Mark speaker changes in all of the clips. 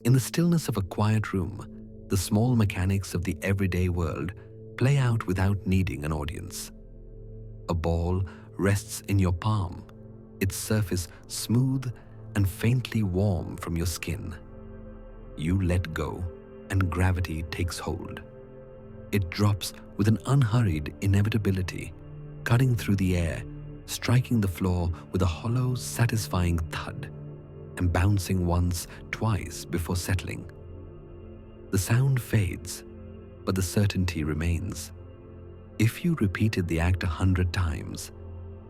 Speaker 1: In the stillness of a quiet room, the small mechanics of the everyday world play out without needing an audience. A ball rests in your palm, its surface smooth and faintly warm from your skin. You let go, and gravity takes hold. It drops with an unhurried inevitability, cutting through the air, striking the floor with a hollow, satisfying thud, and bouncing once, twice before settling. The sound fades, but the certainty remains. If you repeated the act 100 times,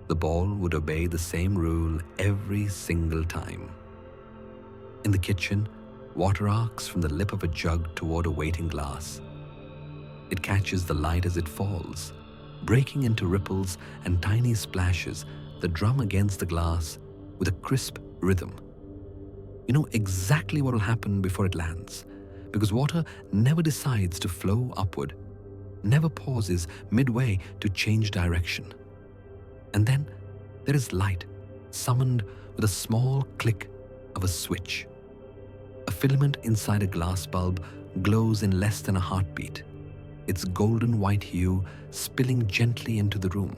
Speaker 1: the ball would obey the same rule every single time. In the kitchen, water arcs from the lip of a jug toward a waiting glass. It catches the light as it falls, breaking into ripples and tiny splashes that drum against the glass with a crisp rhythm. You know exactly what will happen before it lands, because water never decides to flow upward, never pauses midway to change direction. And then there is light, summoned with a small click of a switch. A filament inside a glass bulb glows in less than a heartbeat, its golden white hue spilling gently into the room,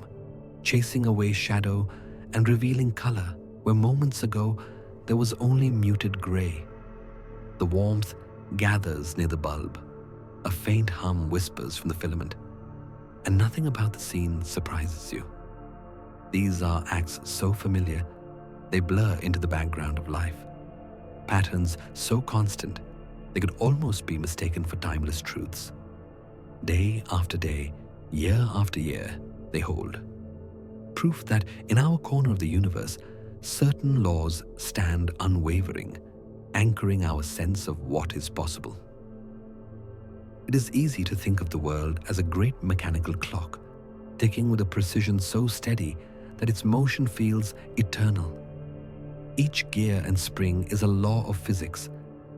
Speaker 1: chasing away shadow and revealing color where moments ago there was only muted gray. The warmth gathers near the bulb. A faint hum whispers from the filament, and nothing about the scene surprises you. These are acts so familiar, they blur into the background of life. Patterns so constant, they could almost be mistaken for timeless truths. Day after day, year after year, they hold. Proof that in our corner of the universe, certain laws stand unwavering, anchoring our sense of what is possible. It is easy to think of the world as a great mechanical clock, ticking with a precision so steady that its motion feels eternal. Each gear and spring is a law of physics,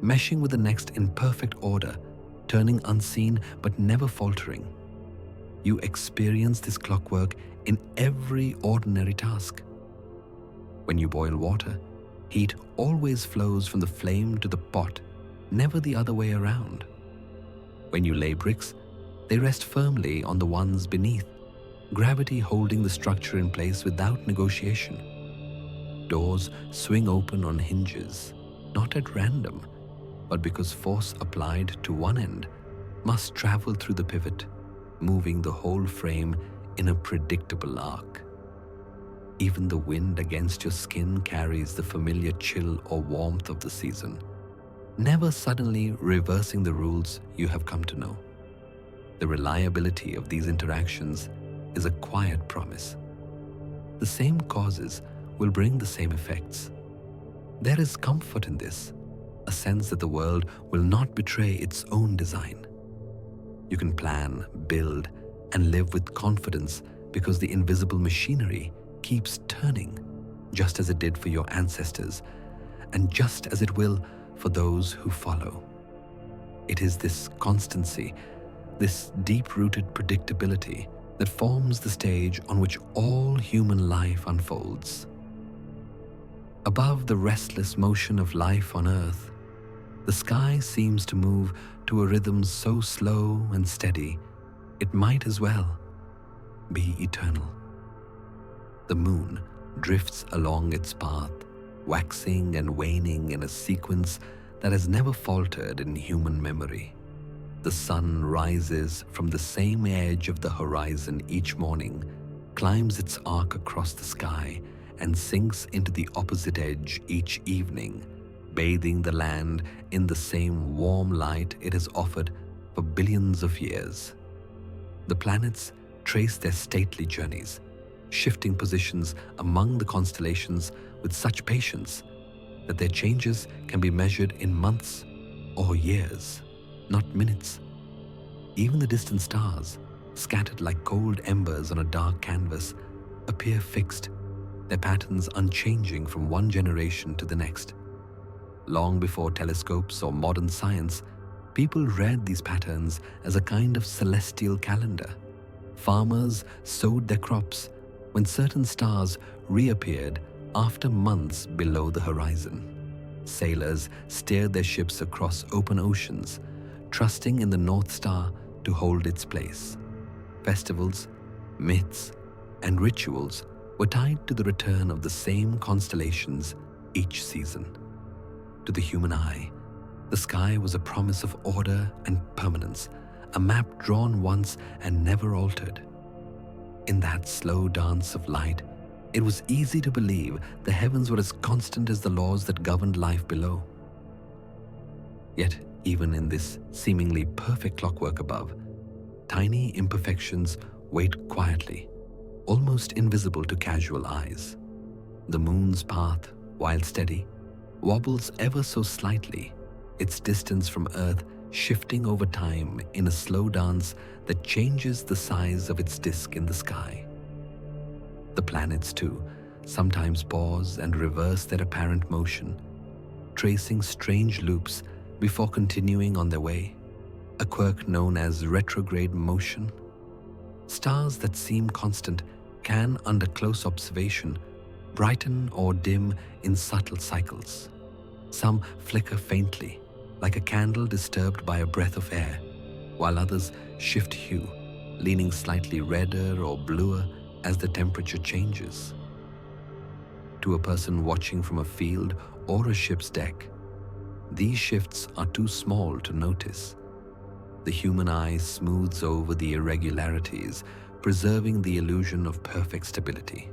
Speaker 1: meshing with the next in perfect order, turning unseen but never faltering. You experience this clockwork in every ordinary task. When you boil water, heat always flows from the flame to the pot, never the other way around. When you lay bricks, they rest firmly on the ones beneath, gravity holding the structure in place without negotiation. Doors swing open on hinges, not at random, but because force applied to one end must travel through the pivot, moving the whole frame in a predictable arc. Even the wind against your skin carries the familiar chill or warmth of the season, never suddenly reversing the rules you have come to know. The reliability of these interactions is a quiet promise. The same causes will bring the same effects. There is comfort in this, a sense that the world will not betray its own design. You can plan, build, and live with confidence because the invisible machinery keeps turning, just as it did for your ancestors, and just as it will for those who follow. It is this constancy, this deep-rooted predictability that forms the stage on which all human life unfolds. Above the restless motion of life on Earth, the sky seems to move to a rhythm so slow and steady, it might as well be eternal. The moon drifts along its path, waxing and waning in a sequence that has never faltered in human memory. The sun rises from the same edge of the horizon each morning, climbs its arc across the sky, and sinks into the opposite edge each evening, bathing the land in the same warm light it has offered for billions of years. The planets trace their stately journeys, shifting positions among the constellations with such patience that their changes can be measured in months or years, not minutes. Even the distant stars, scattered like cold embers on a dark canvas, appear fixed, their patterns unchanging from one generation to the next. Long before telescopes or modern science, people read these patterns as a kind of celestial calendar. Farmers sowed their crops when certain stars reappeared after months below the horizon. Sailors steered their ships across open oceans, trusting in the North Star to hold its place. Festivals, myths, and rituals were tied to the return of the same constellations each season. To the human eye, the sky was a promise of order and permanence, a map drawn once and never altered. In that slow dance of light, it was easy to believe the heavens were as constant as the laws that governed life below. Yet, even in this seemingly perfect clockwork above, tiny imperfections wait quietly, almost invisible to casual eyes. The moon's path, while steady, wobbles ever so slightly, its distance from Earth shifting over time in a slow dance that changes the size of its disk in the sky. The planets, too, sometimes pause and reverse their apparent motion, tracing strange loops before continuing on their way, a quirk known as retrograde motion. Stars that seem constant can, under close observation, brighten or dim in subtle cycles. Some flicker faintly, like a candle disturbed by a breath of air, while others shift hue, leaning slightly redder or bluer as the temperature changes. To a person watching from a field or a ship's deck, these shifts are too small to notice. The human eye smooths over the irregularities, preserving the illusion of perfect stability.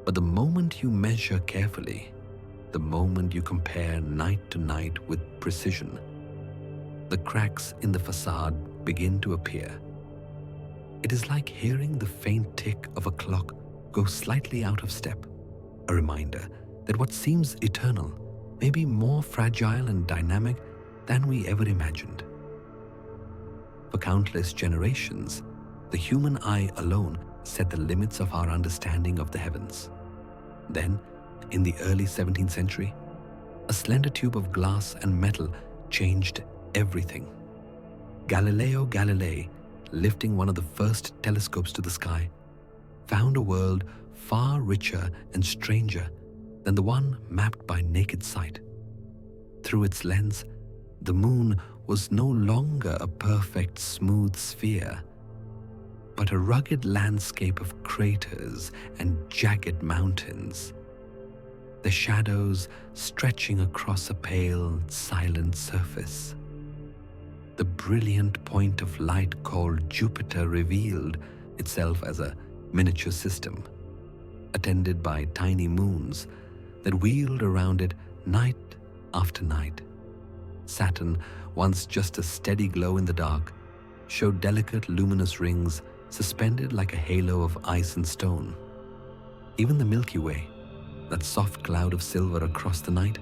Speaker 1: But the moment you measure carefully, the moment you compare night to night with precision, the cracks in the facade begin to appear. It is like hearing the faint tick of a clock go slightly out of step, a reminder that what seems eternal may be more fragile and dynamic than we ever imagined. For countless generations, the human eye alone set the limits of our understanding of the heavens. Then, in the early 17th century, a slender tube of glass and metal changed everything. Galileo Galilei, lifting one of the first telescopes to the sky, found a world far richer and stranger than the one mapped by naked sight. Through its lens, the moon was no longer a perfect smooth sphere, but a rugged landscape of craters and jagged mountains, the shadows stretching across a pale, silent surface. The brilliant point of light called Jupiter revealed itself as a miniature system, attended by tiny moons that wheeled around it night after night. Saturn, once just a steady glow in the dark, showed delicate luminous rings suspended like a halo of ice and stone. Even the Milky Way, that soft cloud of silver across the night,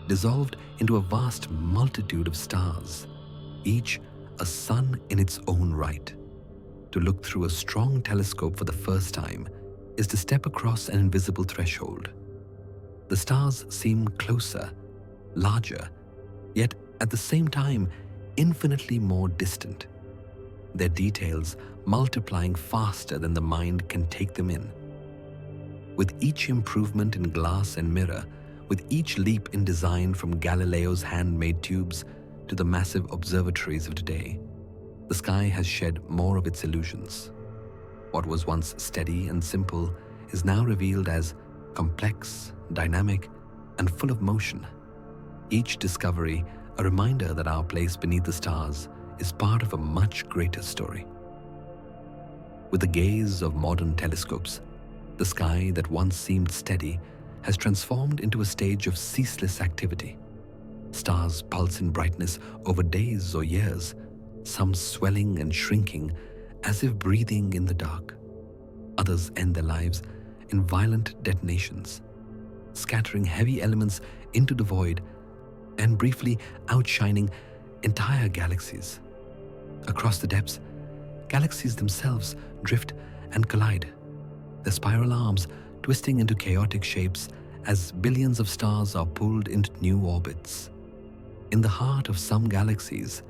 Speaker 1: dissolved into a vast multitude of stars, each a sun in its own right. To look through a strong telescope for the first time is to step across an invisible threshold. The stars seem closer, larger, yet at the same time infinitely more distant, their details multiplying faster than the mind can take them in. With each improvement in glass and mirror, with each leap in design from Galileo's handmade tubes to the massive observatories of today, the sky has shed more of its illusions. What was once steady and simple is now revealed as complex, dynamic, and full of motion. Each discovery a reminder that our place beneath the stars is part of a much greater story. With the gaze of modern telescopes, the sky that once seemed steady has transformed into a stage of ceaseless activity. Stars pulse in brightness over days or years, some swelling and shrinking as if breathing in the dark. Others end their lives in violent detonations, scattering heavy elements into the void and briefly outshining entire galaxies. Across the depths, galaxies themselves drift and collide, their spiral arms twisting into chaotic shapes as billions of stars are pulled into new orbits. In the heart of some galaxies,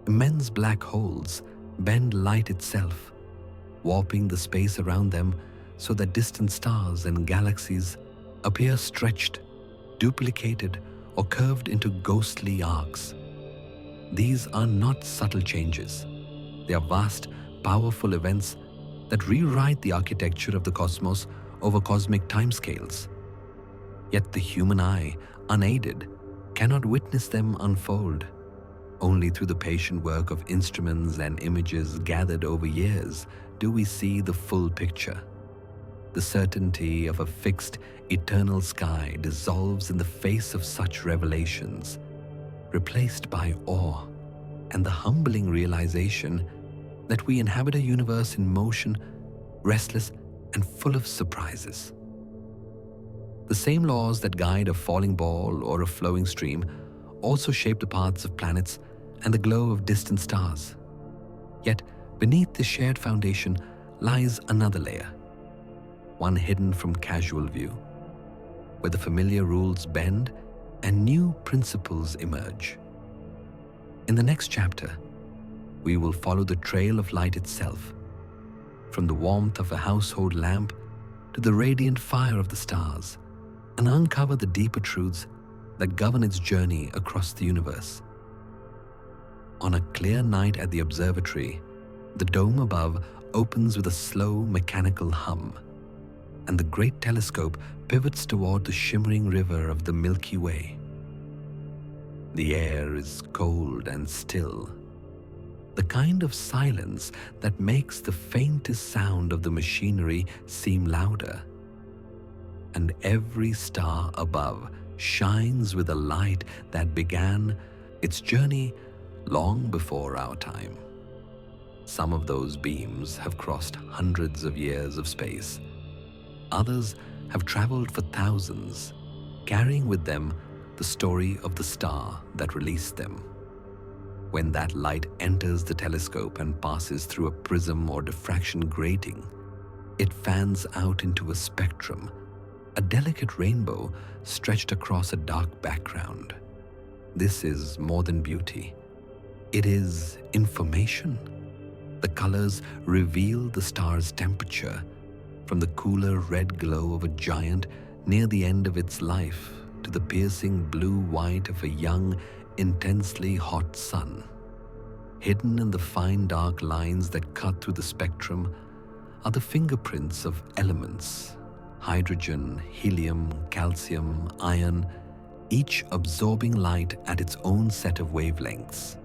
Speaker 1: immense black holes bend light itself, warping the space around them so that distant stars and galaxies appear stretched, duplicated, or curved into ghostly arcs. These are not subtle changes. They are vast, powerful events that rewrite the architecture of the cosmos over cosmic timescales. Yet the human eye, unaided, cannot witness them unfold. Only through the patient work of instruments and images gathered over years do we see the full picture. The certainty of a fixed, eternal sky dissolves in the face of such revelations, replaced by awe and the humbling realization that we inhabit a universe in motion, restless and full of surprises. The same laws that guide a falling ball or a flowing stream also shape the paths of planets and the glow of distant stars. Yet, beneath this shared foundation lies another layer, one hidden from casual view, where the familiar rules bend and new principles emerge. In the next chapter, we will follow the trail of light itself, from the warmth of a household lamp to the radiant fire of the stars, and uncover the deeper truths that govern its journey across the universe. On a clear night at the observatory, the dome above opens with a slow mechanical hum, and the great telescope pivots toward the shimmering river of the Milky Way. The air is cold and still, the kind of silence that makes the faintest sound of the machinery seem louder. And every star above shines with a light that began its journey long before our time. Some of those beams have crossed hundreds of years of space. Others have traveled for thousands, carrying with them the story of the star that released them. When that light enters the telescope and passes through a prism or diffraction grating, it fans out into a spectrum, a delicate rainbow stretched across a dark background. This is more than beauty. It is information. The colors reveal the star's temperature, from the cooler red glow of a giant near the end of its life to the piercing blue-white of a young, intensely hot sun. Hidden in the fine dark lines that cut through the spectrum are the fingerprints of elements: hydrogen, helium, calcium, iron, each absorbing light at its own set of wavelengths.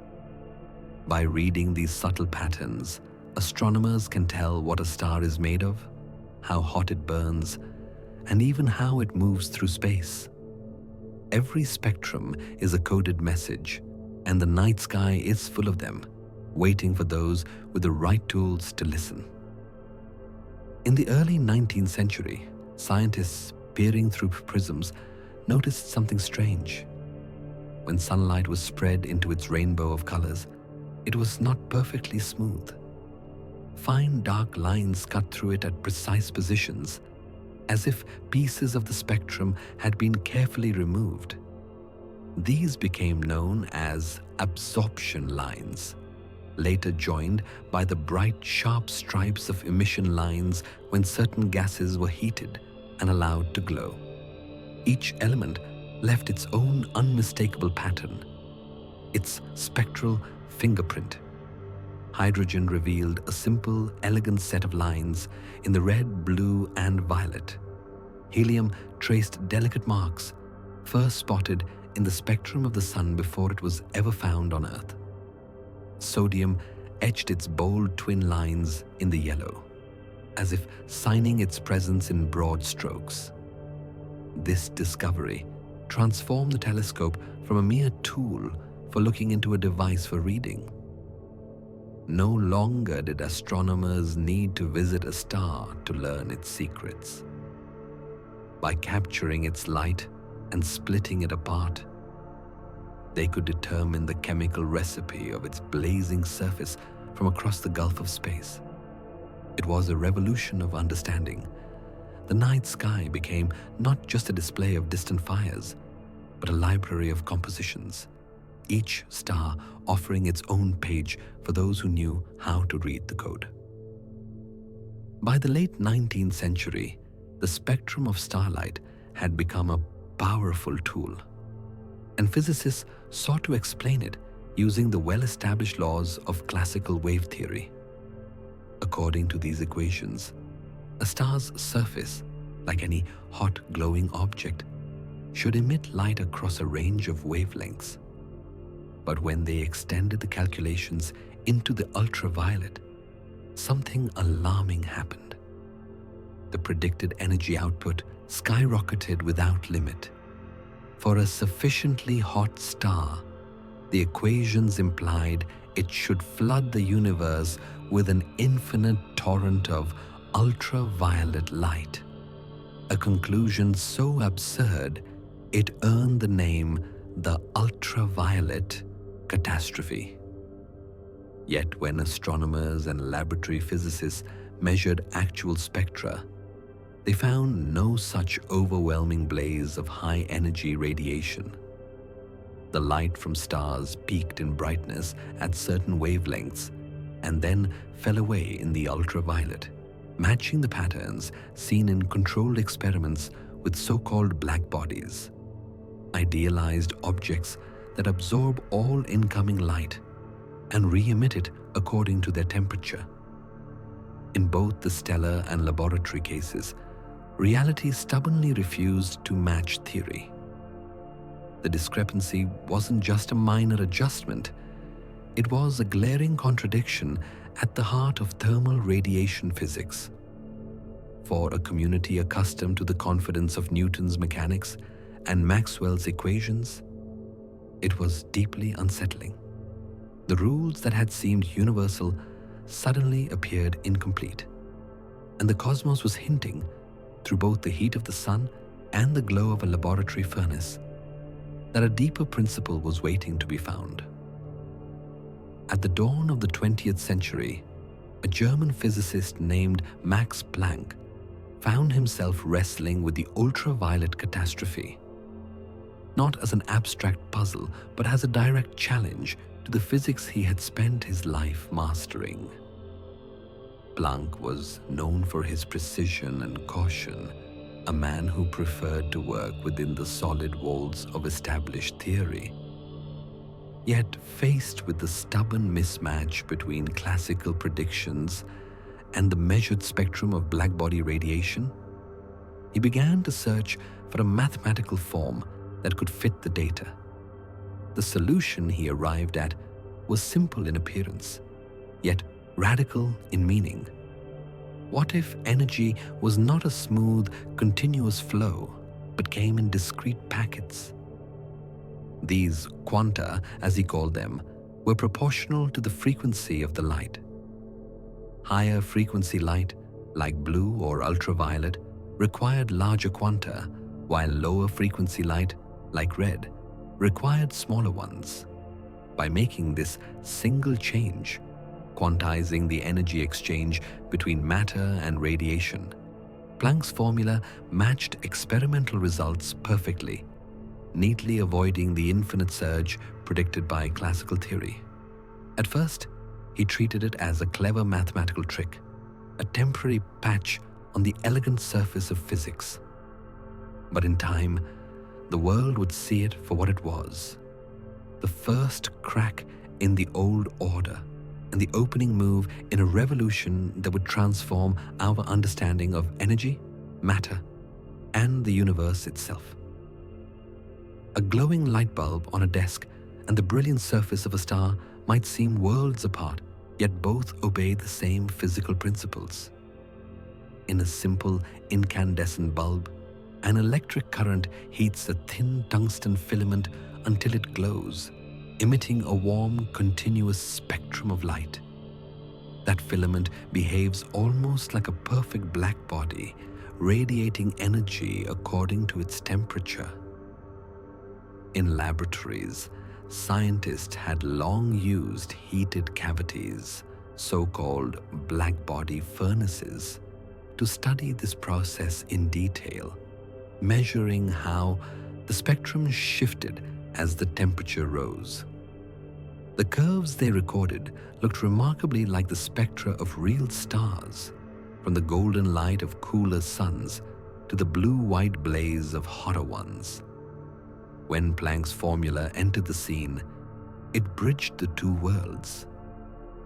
Speaker 1: By reading these subtle patterns, astronomers can tell what a star is made of, how hot it burns, and even how it moves through space. Every spectrum is a coded message, and the night sky is full of them, waiting for those with the right tools to listen. In the early 19th century, scientists peering through prisms noticed something strange. When sunlight was spread into its rainbow of colors, it was not perfectly smooth. Fine dark lines cut through it at precise positions, as if pieces of the spectrum had been carefully removed. These became known as absorption lines, later joined by the bright, sharp stripes of emission lines when certain gases were heated and allowed to glow. Each element left its own unmistakable pattern, its spectral fingerprint. Hydrogen revealed a simple, elegant set of lines in the red, blue, and violet. Helium traced delicate marks, first spotted in the spectrum of the sun before it was ever found on Earth. Sodium etched its bold twin lines in the yellow, as if signing its presence in broad strokes. This discovery transformed the telescope from a mere tool for looking into a device for reading. No longer did astronomers need to visit a star to learn its secrets. By capturing its light and splitting it apart, they could determine the chemical recipe of its blazing surface from across the gulf of space. It was a revolution of understanding. The night sky became not just a display of distant fires, but a library of compositions, each star offering its own page for those who knew how to read the code. By the late 19th century, the spectrum of starlight had become a powerful tool. and physicists sought to explain it using the well-established laws of classical wave theory. According to these equations, a star's surface, like any hot glowing object, should emit light across a range of wavelengths. But when they extended the calculations into the ultraviolet, something alarming happened. The predicted energy output skyrocketed without limit. For a sufficiently hot star, the equations implied it should flood the universe with an infinite torrent of ultraviolet light, a conclusion so absurd it earned the name the ultraviolet catastrophe. Yet when astronomers and laboratory physicists measured actual spectra, they found no such overwhelming blaze of high-energy radiation. The light from stars peaked in brightness at certain wavelengths and then fell away in the ultraviolet, matching the patterns seen in controlled experiments with so-called black bodies, idealized objects that absorb all incoming light and re-emit it according to their temperature. In both the stellar and laboratory cases, reality stubbornly refused to match theory. The discrepancy wasn't just a minor adjustment, it was a glaring contradiction at the heart of thermal radiation physics. For a community accustomed to the confidence of Newton's mechanics and Maxwell's equations, it was deeply unsettling. The rules that had seemed universal suddenly appeared incomplete, and the cosmos was hinting, through both the heat of the sun and the glow of a laboratory furnace, that a deeper principle was waiting to be found. At the dawn of the 20th century, a German physicist named Max Planck found himself wrestling with the ultraviolet catastrophe, not as an abstract puzzle, but as a direct challenge to the physics he had spent his life mastering. Planck was known for his precision and caution, a man who preferred to work within the solid walls of established theory. Yet, faced with the stubborn mismatch between classical predictions and the measured spectrum of blackbody radiation, he began to search for a mathematical form that could fit the data. The solution he arrived at was simple in appearance, yet radical in meaning. What if energy was not a smooth, continuous flow, but came in discrete packets? These quanta, as he called them, were proportional to the frequency of the light. Higher frequency light, like blue or ultraviolet, required larger quanta, while lower frequency light, like red, required smaller ones. By making this single change, quantizing the energy exchange between matter and radiation, Planck's formula matched experimental results perfectly, neatly avoiding the infinite surge predicted by classical theory. At first, he treated it as a clever mathematical trick, a temporary patch on the elegant surface of physics. But in time, the world would see it for what it was: the first crack in the old order and the opening move in a revolution that would transform our understanding of energy, matter, and the universe itself. A glowing light bulb on a desk and the brilliant surface of a star might seem worlds apart, yet both obey the same physical principles. In a simple incandescent bulb, an electric current heats a thin tungsten filament until it glows, emitting a warm, continuous spectrum of light. That filament behaves almost like a perfect black body, radiating energy according to its temperature. In laboratories, scientists had long used heated cavities, so-called blackbody furnaces, to study this process in detail, measuring how the spectrum shifted as the temperature rose. The curves they recorded looked remarkably like the spectra of real stars, from the golden light of cooler suns to the blue-white blaze of hotter ones. When Planck's formula entered the scene, it bridged the two worlds.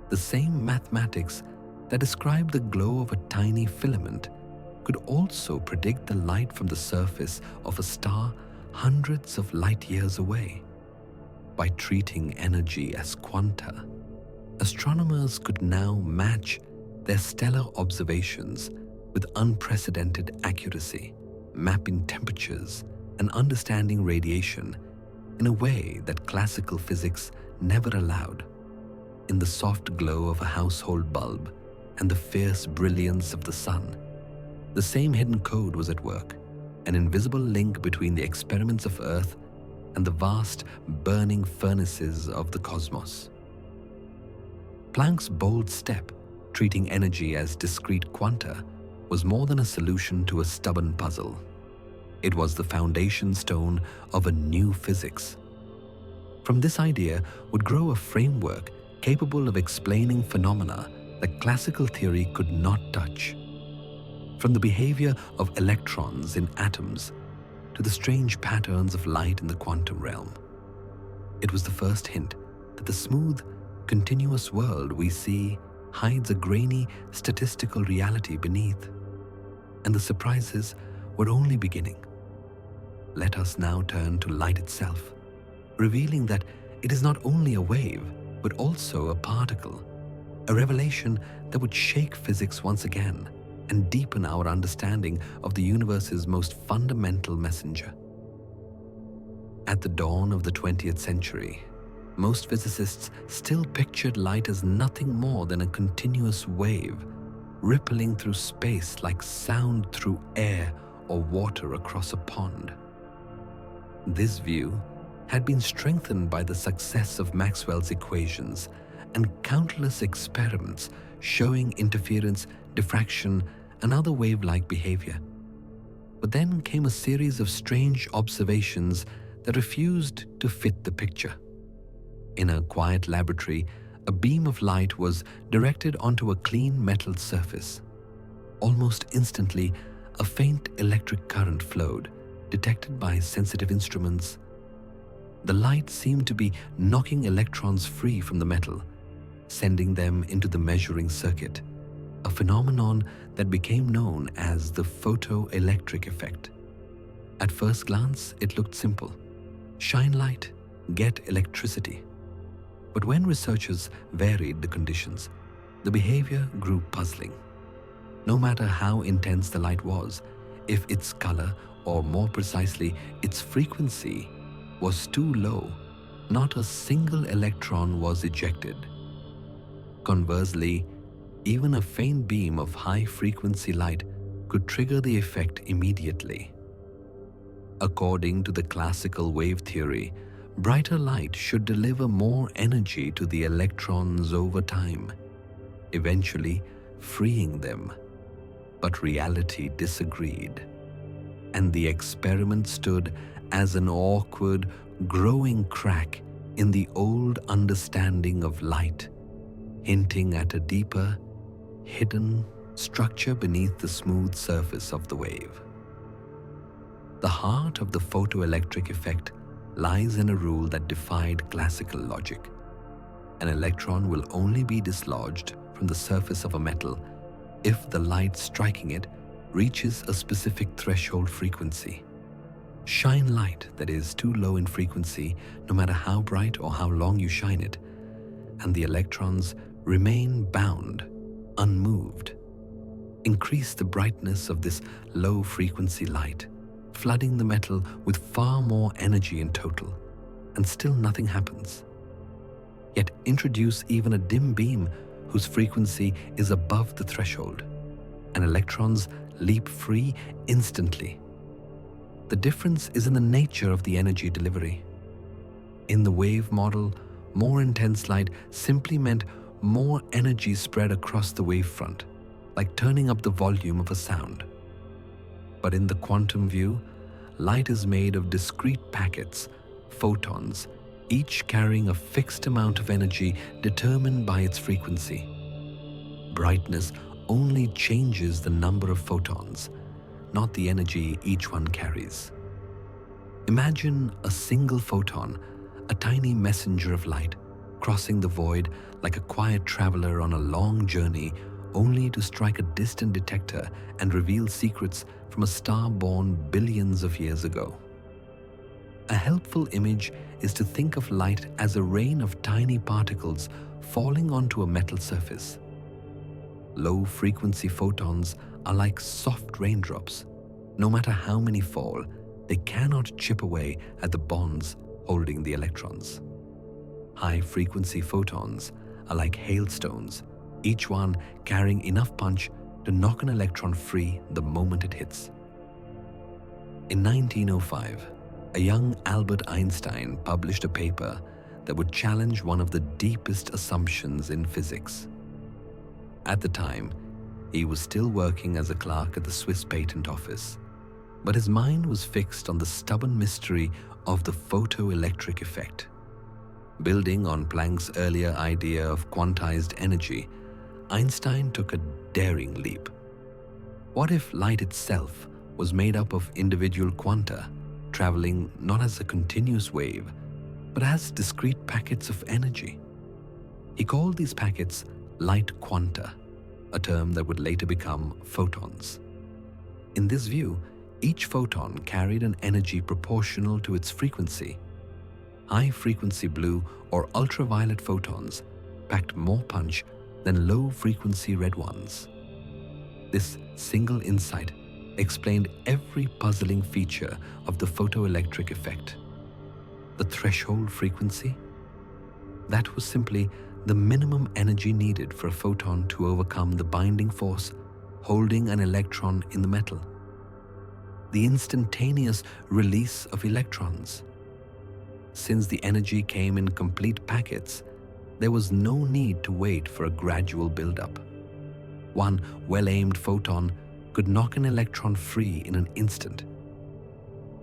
Speaker 1: The same mathematics that described the glow of a tiny filament could also predict the light from the surface of a star hundreds of light years away. By treating energy as quanta, astronomers could now match their stellar observations with unprecedented accuracy, mapping temperatures and understanding radiation in a way that classical physics never allowed. In the soft glow of a household bulb and the fierce brilliance of the sun, the same hidden code was at work, an invisible link between the experiments of Earth and the vast burning furnaces of the cosmos. Planck's bold step, treating energy as discrete quanta, was more than a solution to a stubborn puzzle. It was the foundation stone of a new physics. From this idea would grow a framework capable of explaining phenomena that classical theory could not touch. From the behavior of electrons in atoms to the strange patterns of light in the quantum realm. It was the first hint that the smooth, continuous world we see hides a grainy, statistical reality beneath. And the surprises were only beginning. Let us now turn to light itself, revealing that it is not only a wave, but also a particle, a revelation that would shake physics once again and deepen our understanding of the universe's most fundamental messenger. At the dawn of the 20th century, most physicists still pictured light as nothing more than a continuous wave, rippling through space like sound through air or water across a pond. This view had been strengthened by the success of Maxwell's equations and countless experiments showing interference, diffraction, and other wave-like behavior. But then came a series of strange observations that refused to fit the picture. In a quiet laboratory, a beam of light was directed onto a clean metal surface. Almost instantly, a faint electric current flowed, detected by sensitive instruments. The light seemed to be knocking electrons free from the metal, sending them into the measuring circuit, a phenomenon that became known as the photoelectric effect. At first glance, it looked simple. Shine light, get electricity. But when researchers varied the conditions, the behavior grew puzzling. No matter how intense the light was, if its color, or more precisely, its frequency, was too low, not a single electron was ejected. Conversely, even a faint beam of high-frequency light could trigger the effect immediately. According to the classical wave theory, brighter light should deliver more energy to the electrons over time, eventually freeing them. But reality disagreed, and the experiment stood as an awkward, growing crack in the old understanding of light, hinting at a deeper, hidden structure beneath the smooth surface of the wave. The heart of the photoelectric effect lies in a rule that defied classical logic. An electron will only be dislodged from the surface of a metal if the light striking it reaches a specific threshold frequency. Shine light that is too low in frequency, no matter how bright or how long you shine it, and the electrons remain bound, unmoved. Increase the brightness of this low-frequency light, flooding the metal with far more energy in total, and still nothing happens. Yet introduce even a dim beam whose frequency is above the threshold, and electrons leap free instantly. The difference is in the nature of the energy delivery. In the wave model, more intense light simply meant more energy spread across the wavefront, like turning up the volume of a sound. But in the quantum view, light is made of discrete packets, photons, each carrying a fixed amount of energy determined by its frequency. Brightness only changes the number of photons, not the energy each one carries. Imagine a single photon, a tiny messenger of light, crossing the void like a quiet traveler on a long journey, only to strike a distant detector and reveal secrets from a star born billions of years ago. A helpful image is to think of light as a rain of tiny particles falling onto a metal surface. Low-frequency photons are like soft raindrops. No matter how many fall, they cannot chip away at the bonds holding the electrons. High-frequency photons are like hailstones, each one carrying enough punch to knock an electron free the moment it hits. In 1905, a young Albert Einstein published a paper that would challenge one of the deepest assumptions in physics. At the time, he was still working as a clerk at the Swiss Patent Office, but his mind was fixed on the stubborn mystery of the photoelectric effect. Building on Planck's earlier idea of quantized energy, Einstein took a daring leap. What if light itself was made up of individual quanta, traveling not as a continuous wave, but as discrete packets of energy? He called these packets light quanta, a term that would later become photons. In this view, each photon carried an energy proportional to its frequency. High-frequency blue or ultraviolet photons packed more punch than low-frequency red ones. This single insight explained every puzzling feature of the photoelectric effect. The threshold frequency? That was simply the minimum energy needed for a photon to overcome the binding force holding an electron in the metal. The instantaneous release of electrons. Since the energy came in complete packets, there was no need to wait for a gradual buildup. One well-aimed photon could knock an electron free in an instant,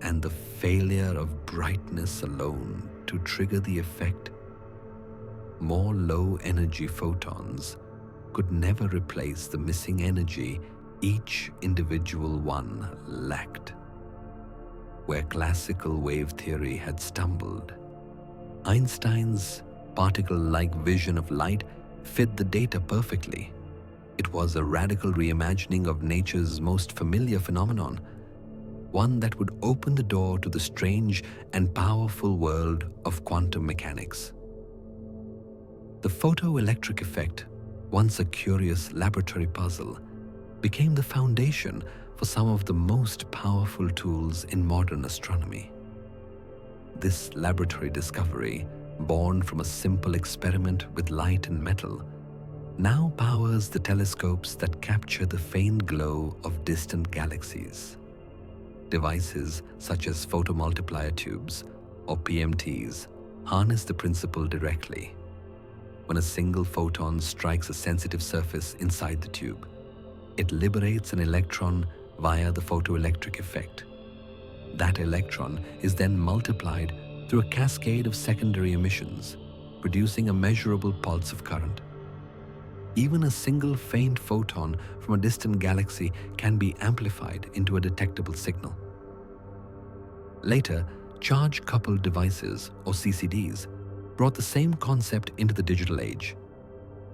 Speaker 1: and the failure of brightness alone to trigger the effect. More low-energy photons could never replace the missing energy each individual one lacked. Where classical wave theory had stumbled, Einstein's particle-like vision of light fit the data perfectly. It was a radical reimagining of nature's most familiar phenomenon, one that would open the door to the strange and powerful world of quantum mechanics. The photoelectric effect, once a curious laboratory puzzle, became the foundation for some of the most powerful tools in modern astronomy. This laboratory discovery, born from a simple experiment with light and metal, now powers the telescopes that capture the faint glow of distant galaxies. Devices such as photomultiplier tubes, or PMTs, harness the principle directly. When a single photon strikes a sensitive surface inside the tube, it liberates an electron via the photoelectric effect. That electron is then multiplied through a cascade of secondary emissions, producing a measurable pulse of current. Even a single faint photon from a distant galaxy can be amplified into a detectable signal. Later, charge-coupled devices, or CCDs, brought the same concept into the digital age.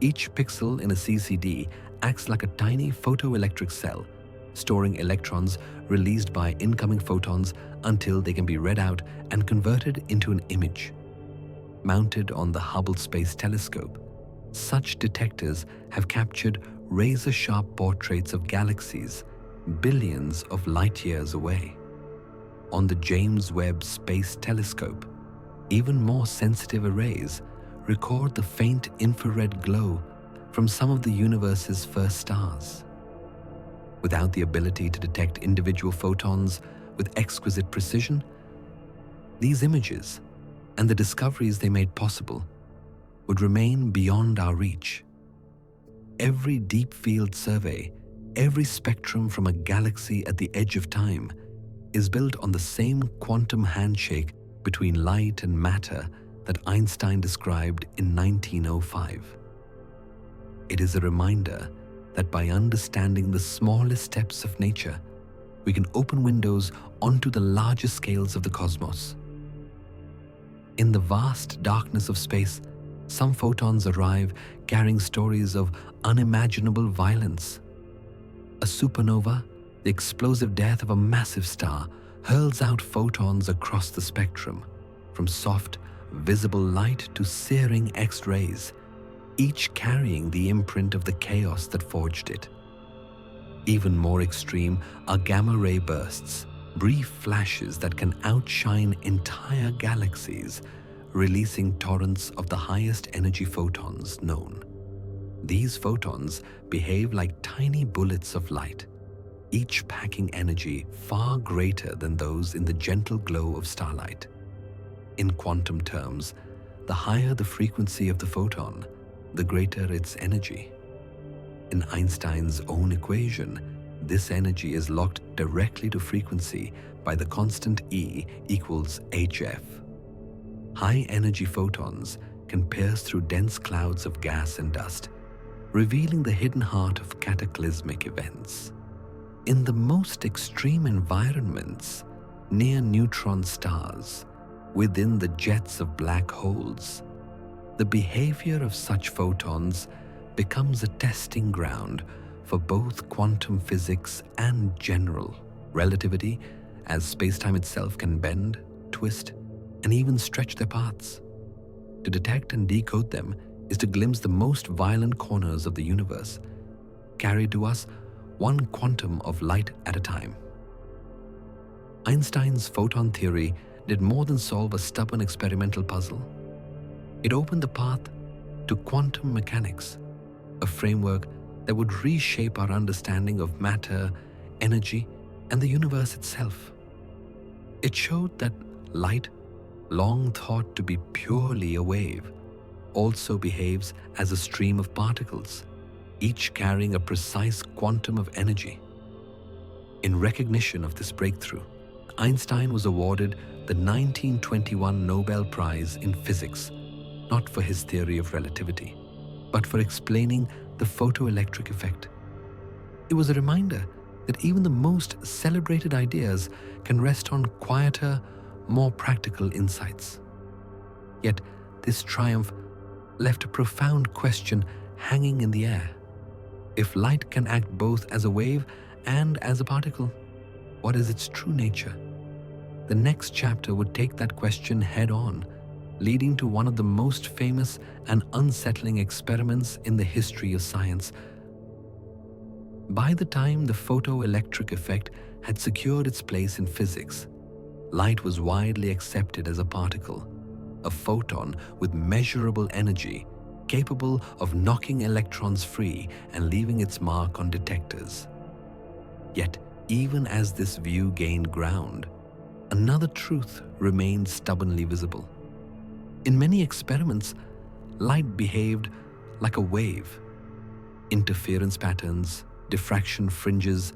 Speaker 1: Each pixel in a CCD acts like a tiny photoelectric cell, storing electrons released by incoming photons until they can be read out and converted into an image. Mounted on the Hubble Space Telescope, such detectors have captured razor-sharp portraits of galaxies billions of light-years away. On the James Webb Space Telescope, even more sensitive arrays record the faint infrared glow from some of the universe's first stars. Without the ability to detect individual photons with exquisite precision, these images and the discoveries they made possible would remain beyond our reach. Every deep field survey, every spectrum from a galaxy at the edge of time is built on the same quantum handshake between light and matter that Einstein described in 1905. It is a reminder that by understanding the smallest steps of nature, we can open windows onto the larger scales of the cosmos. In the vast darkness of space, some photons arrive carrying stories of unimaginable violence. A supernova, the explosive death of a massive star, hurls out photons across the spectrum, from soft, visible light to searing X-rays, each carrying the imprint of the chaos that forged it. Even more extreme are gamma-ray bursts, brief flashes that can outshine entire galaxies, releasing torrents of the highest energy photons known. These photons behave like tiny bullets of light, each packing energy far greater than those in the gentle glow of starlight. In quantum terms, the higher the frequency of the photon, the greater its energy. In Einstein's own equation, this energy is locked directly to frequency by the constant E equals hf. High-energy photons can pierce through dense clouds of gas and dust, revealing the hidden heart of cataclysmic events. In the most extreme environments, near neutron stars, within the jets of black holes, the behavior of such photons becomes a testing ground for both quantum physics and general relativity, as space-time itself can bend, twist, and even stretch their paths. To detect and decode them is to glimpse the most violent corners of the universe, carried to us one quantum of light at a time. Einstein's photon theory did more than solve a stubborn experimental puzzle. It opened the path to quantum mechanics, a framework that would reshape our understanding of matter, energy, and the universe itself. It showed that light, long thought to be purely a wave, also behaves as a stream of particles, each carrying a precise quantum of energy. In recognition of this breakthrough, Einstein was awarded the 1921 Nobel Prize in Physics, not for his theory of relativity, but for explaining the photoelectric effect. It was a reminder that even the most celebrated ideas can rest on quieter, more practical insights. Yet this triumph left a profound question hanging in the air. If light can act both as a wave and as a particle, what is its true nature? The next chapter would take that question head-on, leading to one of the most famous and unsettling experiments in the history of science. By the time the photoelectric effect had secured its place in physics, light was widely accepted as a particle, a photon with measurable energy, capable of knocking electrons free and leaving its mark on detectors. Yet, even as this view gained ground, another truth remained stubbornly visible. In many experiments, light behaved like a wave. Interference patterns, diffraction fringes,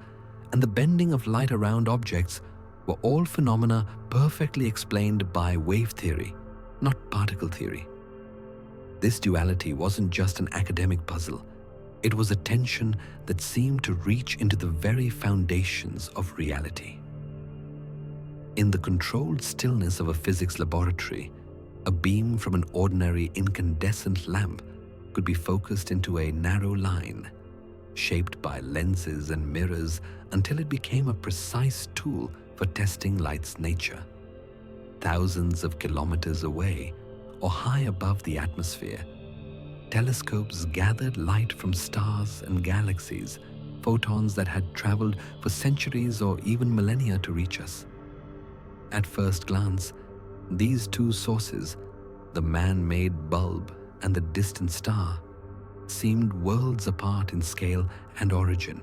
Speaker 1: and the bending of light around objects were all phenomena perfectly explained by wave theory, not particle theory. This duality wasn't just an academic puzzle. It was a tension that seemed to reach into the very foundations of reality. In the controlled stillness of a physics laboratory, a beam from an ordinary incandescent lamp could be focused into a narrow line, shaped by lenses and mirrors until it became a precise tool for testing light's nature. Thousands of kilometers away, or high above the atmosphere, telescopes gathered light from stars and galaxies, photons that had traveled for centuries or even millennia to reach us. At first glance, these two sources, the man-made bulb and the distant star, seemed worlds apart in scale and origin.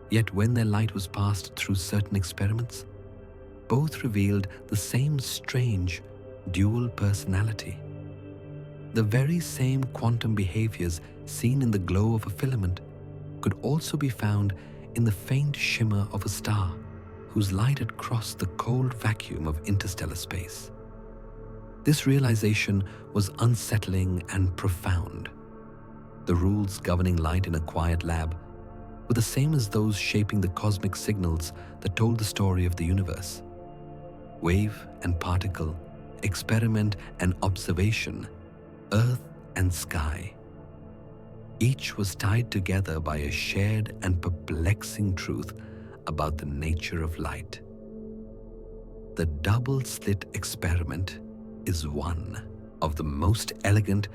Speaker 1: Yet when their light was passed through certain experiments, both revealed the same strange, dual personality. The very same quantum behaviors seen in the glow of a filament could also be found in the faint shimmer of a star whose light had crossed the cold vacuum of interstellar space. This realization was unsettling and profound. The rules governing light in a quiet lab were the same as those shaping the cosmic signals that told the story of the universe. Wave and particle, experiment and observation, earth and sky. Each was tied together by a shared and perplexing truth about the nature of light. The double-slit experiment is one of the most elegant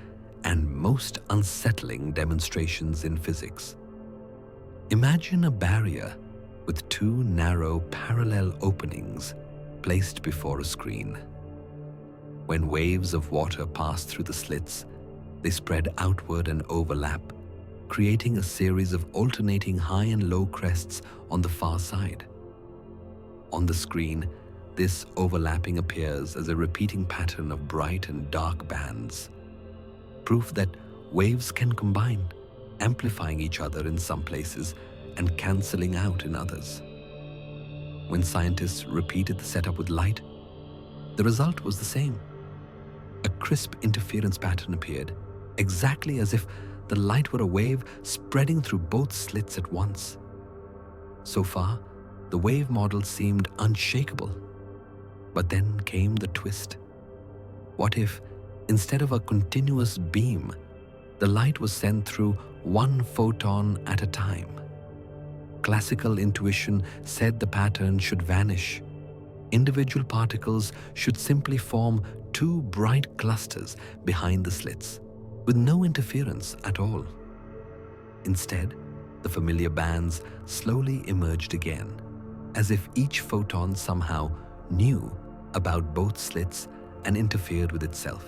Speaker 1: and most unsettling demonstrations in physics. Imagine a barrier with two narrow parallel openings placed before a screen. When waves of water pass through the slits, they spread outward and overlap, creating a series of alternating high and low crests on the far side. On the screen, this overlapping appears as a repeating pattern of bright and dark bands, proof that waves can combine, amplifying each other in some places and cancelling out in others. When scientists repeated the setup with light, the result was the same. A crisp interference pattern appeared, exactly as if the light were a wave spreading through both slits at once. So far, the wave model seemed unshakable. But then came the twist. What if, instead of a continuous beam, the light was sent through one photon at a time? Classical intuition said the pattern should vanish. Individual particles should simply form two bright clusters behind the slits, with no interference at all. Instead, the familiar bands slowly emerged again, as if each photon somehow knew about both slits and interfered with itself.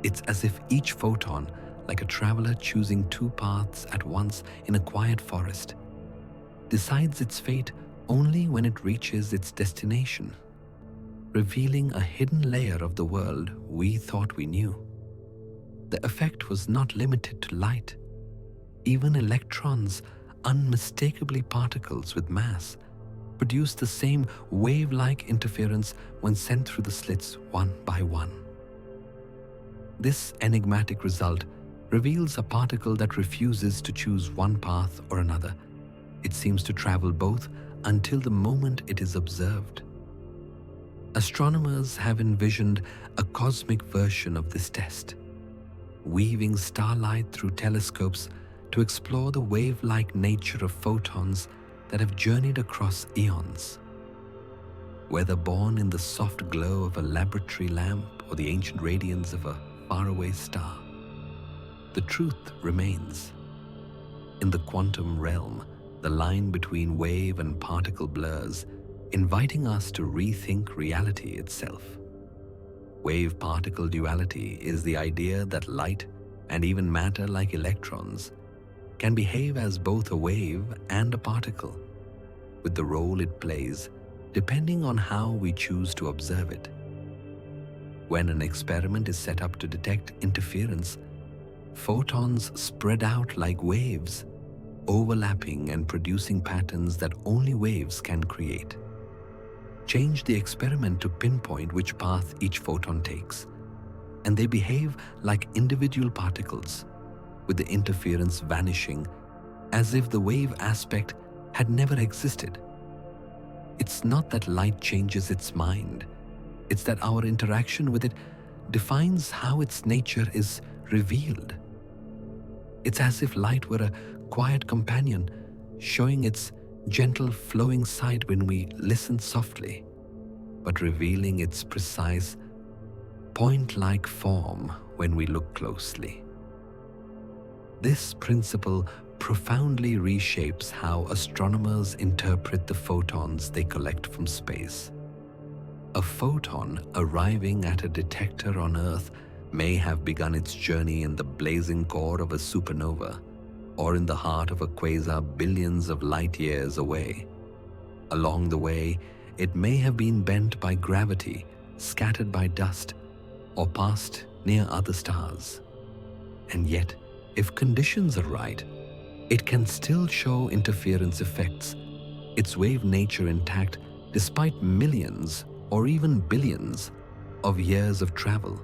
Speaker 1: It's as if each photon, like a traveler choosing two paths at once in a quiet forest, decides its fate only when it reaches its destination, revealing a hidden layer of the world we thought we knew. The effect was not limited to light. Even electrons, unmistakably particles with mass, produce the same wave-like interference when sent through the slits one by one. This enigmatic result reveals a particle that refuses to choose one path or another. It seems to travel both until the moment it is observed. Astronomers have envisioned a cosmic version of this test, weaving starlight through telescopes to explore the wave-like nature of photons that have journeyed across eons. Whether born in the soft glow of a laboratory lamp or the ancient radiance of a faraway star, the truth remains. In the quantum realm, the line between wave and particle blurs, inviting us to rethink reality itself. Wave-particle duality is the idea that light, and even matter like electrons, can behave as both a wave and a particle, with the role it plays depending on how we choose to observe it. When an experiment is set up to detect interference, photons spread out like waves, overlapping and producing patterns that only waves can create. Change the experiment to pinpoint which path each photon takes, and they behave like individual particles, with the interference vanishing as if the wave aspect had never existed. It's not that light changes its mind, it's that our interaction with it defines how its nature is revealed. It's as if light were a quiet companion, showing its gentle flowing side when we listen softly, but revealing its precise, point-like form when we look closely. This principle profoundly reshapes how astronomers interpret the photons they collect from space. A photon arriving at a detector on Earth may have begun its journey in the blazing core of a supernova, or in the heart of a quasar billions of light years away. Along the way, it may have been bent by gravity, scattered by dust, or passed near other stars. And yet, if conditions are right, it can still show interference effects, its wave nature intact despite millions or even billions of years of travel.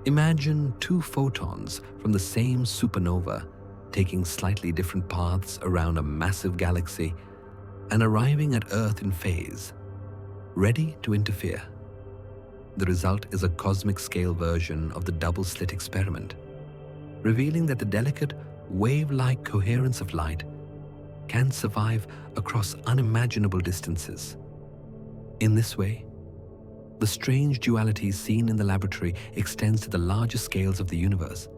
Speaker 1: Imagine two photons from the same supernova taking slightly different paths around a massive galaxy and arriving at Earth in phase, ready to interfere. The result is a cosmic-scale version of the double-slit experiment, revealing that the delicate, wave-like coherence of light can survive across unimaginable distances. In this way, the strange duality seen in the laboratory extends to the larger scales of the universe,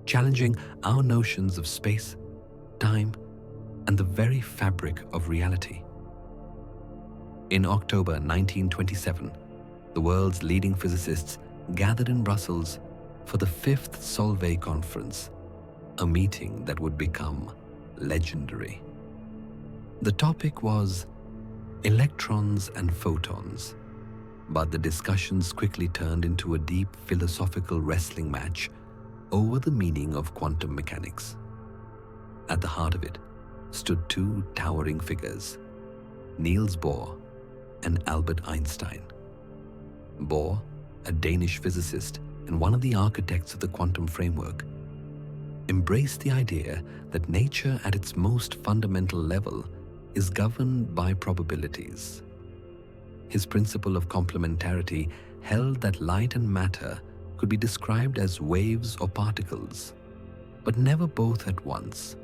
Speaker 1: challenging our notions of space, time, and the very fabric of reality. In October 1927, the world's leading physicists gathered in Brussels for the 5th Solvay Conference, a meeting that would become legendary. The topic was electrons and photons, but the discussions quickly turned into a deep philosophical wrestling match over the meaning of quantum mechanics. At the heart of it stood two towering figures, Niels Bohr and Albert Einstein. Bohr, a Danish physicist and one of the architects of the quantum framework, embraced the idea that nature at its most fundamental level is governed by probabilities. His principle of complementarity held that light and matter could be described as waves or particles, but never both at once.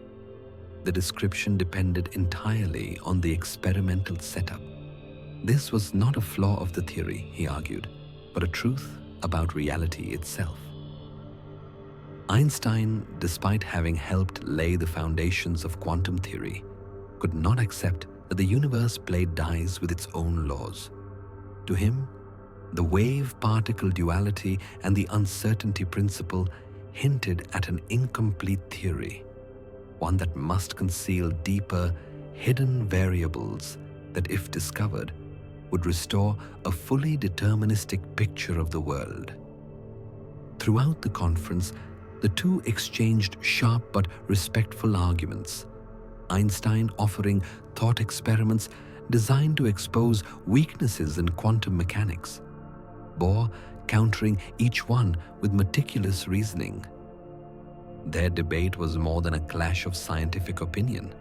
Speaker 1: The description depended entirely on the experimental setup. This was not a flaw of the theory, he argued, but a truth about reality itself. Einstein, despite having helped lay the foundations of quantum theory, could not accept that the universe played dice with its own laws. To him, the wave-particle duality and the uncertainty principle hinted at an incomplete theory, one that must conceal deeper, hidden variables that, if discovered, would restore a fully deterministic picture of the world. Throughout the conference, the two exchanged sharp but respectful arguments, Einstein offering thought experiments designed to expose weaknesses in quantum mechanics, Bohr countering each one with meticulous reasoning. Their debate was more than a clash of scientific opinion.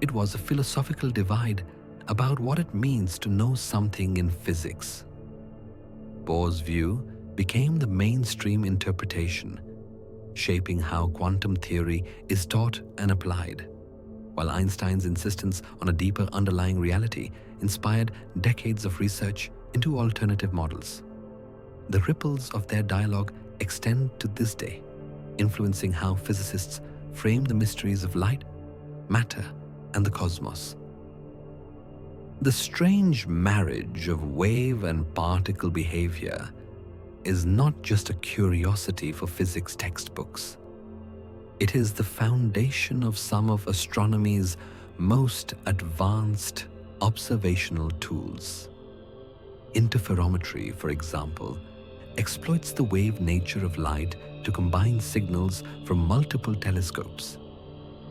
Speaker 1: It was a philosophical divide about what it means to know something in physics. Bohr's view became the mainstream interpretation, shaping how quantum theory is taught and applied, while Einstein's insistence on a deeper underlying reality inspired decades of research into alternative models. The ripples of their dialogue extend to this day, influencing how physicists frame the mysteries of light, matter, and the cosmos. The strange marriage of wave and particle behavior is not just a curiosity for physics textbooks. It is the foundation of some of astronomy's most advanced observational tools. Interferometry, for example, exploits the wave nature of light to combine signals from multiple telescopes,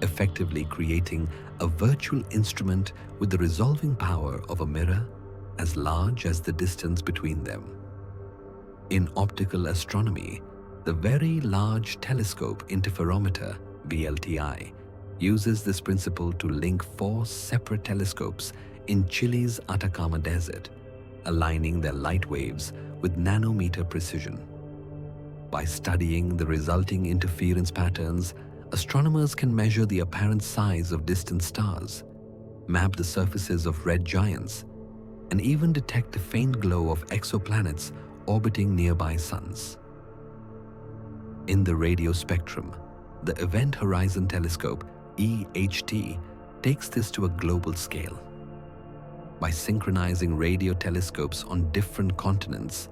Speaker 1: effectively creating a virtual instrument with the resolving power of a mirror as large as the distance between them. In optical astronomy, the Very Large Telescope Interferometer, VLTI, uses this principle to link 4 separate telescopes in Chile's Atacama Desert, aligning their light waves with nanometer precision. By studying the resulting interference patterns, astronomers can measure the apparent size of distant stars, map the surfaces of red giants, and even detect the faint glow of exoplanets orbiting nearby suns. In the radio spectrum, the Event Horizon Telescope, EHT, takes this to a global scale. By synchronizing radio telescopes on different continents,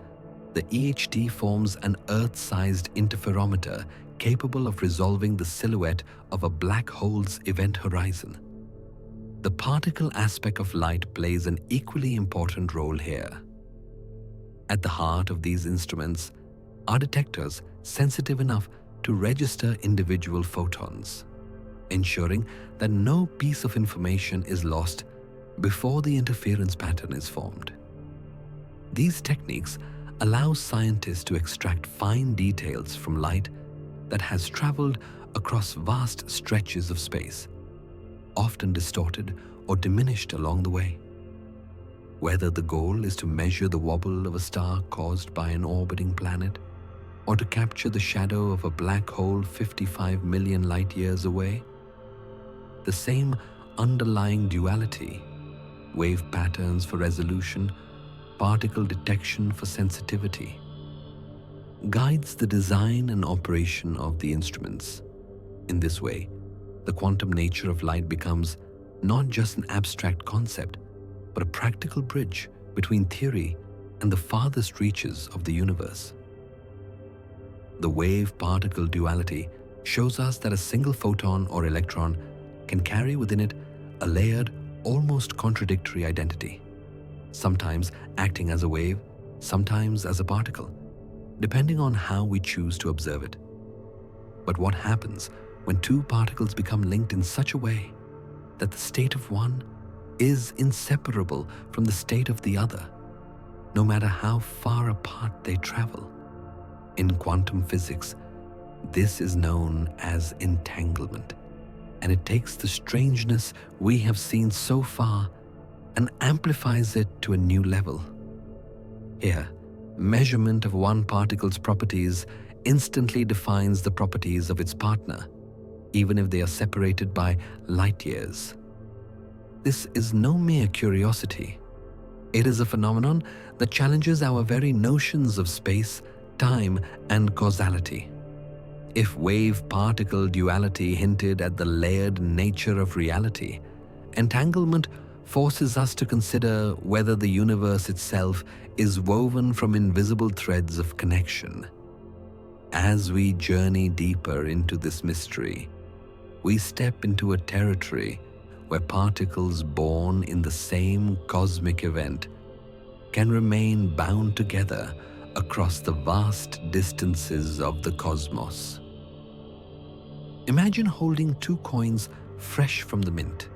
Speaker 1: the EHT forms an Earth-sized interferometer capable of resolving the silhouette of a black hole's event horizon. The particle aspect of light plays an equally important role here. At the heart of these instruments are detectors sensitive enough to register individual photons, ensuring that no piece of information is lost before the interference pattern is formed. These techniques allow scientists to extract fine details from light that has traveled across vast stretches of space, often distorted or diminished along the way. Whether the goal is to measure the wobble of a star caused by an orbiting planet, or to capture the shadow of a black hole 55 million light years away, the same underlying duality, wave patterns for resolution, particle detection for sensitivity, guides the design and operation of the instruments. In this way, the quantum nature of light becomes not just an abstract concept, but a practical bridge between theory and the farthest reaches of the universe. The wave-particle duality shows us that a single photon or electron can carry within it a layered, almost contradictory identity, sometimes acting as a wave, sometimes as a particle, depending on how we choose to observe it. But what happens when two particles become linked in such a way that the state of one is inseparable from the state of the other, no matter how far apart they travel? In quantum physics, this is known as entanglement, and it takes the strangeness we have seen so far and amplifies it to a new level. Here, measurement of one particle's properties instantly defines the properties of its partner, even if they are separated by light years. This is no mere curiosity. It is a phenomenon that challenges our very notions of space, time, and causality. If wave-particle duality hinted at the layered nature of reality, entanglement forces us to consider whether the universe itself is woven from invisible threads of connection. As we journey deeper into this mystery, we step into a territory where particles born in the same cosmic event can remain bound together across the vast distances of the cosmos. Imagine holding two coins fresh from the mint.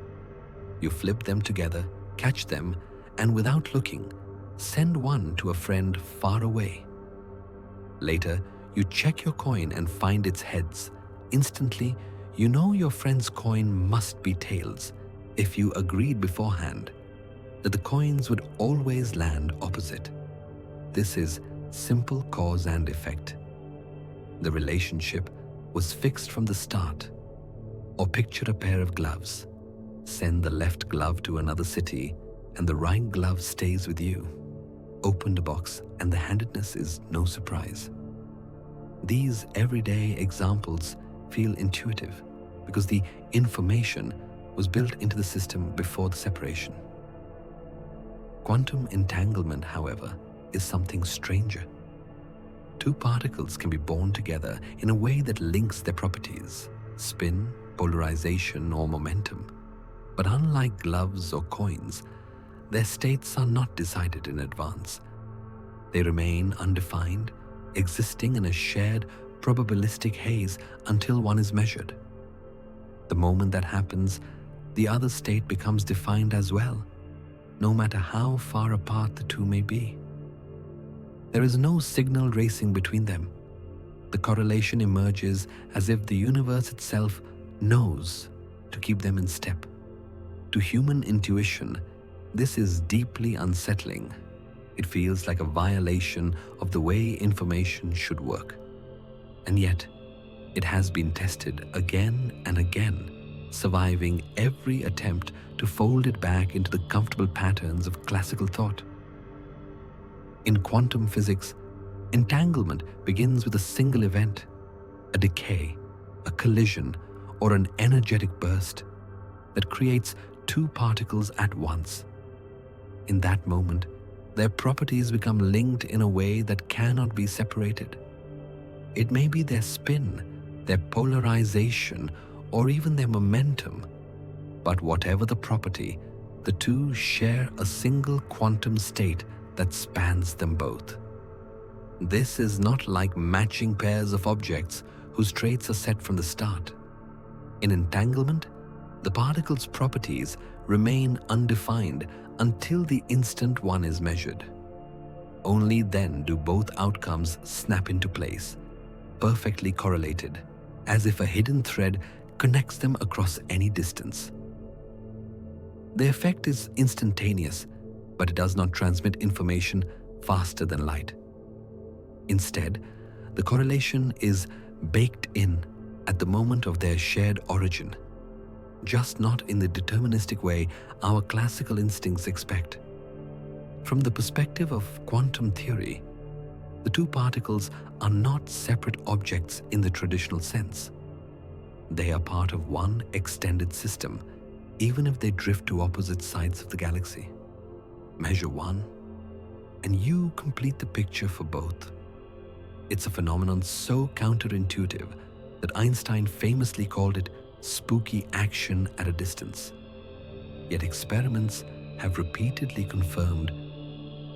Speaker 1: You flip them together, catch them, and without looking, send one to a friend far away. Later, you check your coin and find its heads. Instantly, you know your friend's coin must be tails if you agreed beforehand that the coins would always land opposite. This is simple cause and effect. The relationship was fixed from the start. Or picture a pair of gloves. Send the left glove to another city and the right glove stays with you. Open the box and the handedness is no surprise. These everyday examples feel intuitive because the information was built into the system before the separation. Quantum entanglement, however, is something stranger. Two particles can be born together in a way that links their properties, spin, polarization, or momentum. But unlike gloves or coins, their states are not decided in advance. They remain undefined, existing in a shared probabilistic haze until one is measured. The moment that happens, the other state becomes defined as well, no matter how far apart the two may be. There is no signal racing between them. The correlation emerges as if the universe itself knows to keep them in step. To human intuition, this is deeply unsettling. It feels like a violation of the way information should work. And yet, it has been tested again and again, surviving every attempt to fold it back into the comfortable patterns of classical thought. In quantum physics, entanglement begins with a single event, a decay, a collision, or an energetic burst that creates two particles at once. In that moment, their properties become linked in a way that cannot be separated. It may be their spin, their polarization, or even their momentum, but whatever the property, the two share a single quantum state that spans them both. This is not like matching pairs of objects whose traits are set from the start. In entanglement, the particle's properties remain undefined until the instant one is measured. Only then do both outcomes snap into place, perfectly correlated, as if a hidden thread connects them across any distance. The effect is instantaneous, but it does not transmit information faster than light. Instead, the correlation is baked in at the moment of their shared origin, just not in the deterministic way our classical instincts expect. From the perspective of quantum theory, the two particles are not separate objects in the traditional sense. They are part of one extended system, even if they drift to opposite sides of the galaxy. Measure one, and you complete the picture for both. It's a phenomenon so counterintuitive that Einstein famously called it spooky action at a distance. Yet experiments have repeatedly confirmed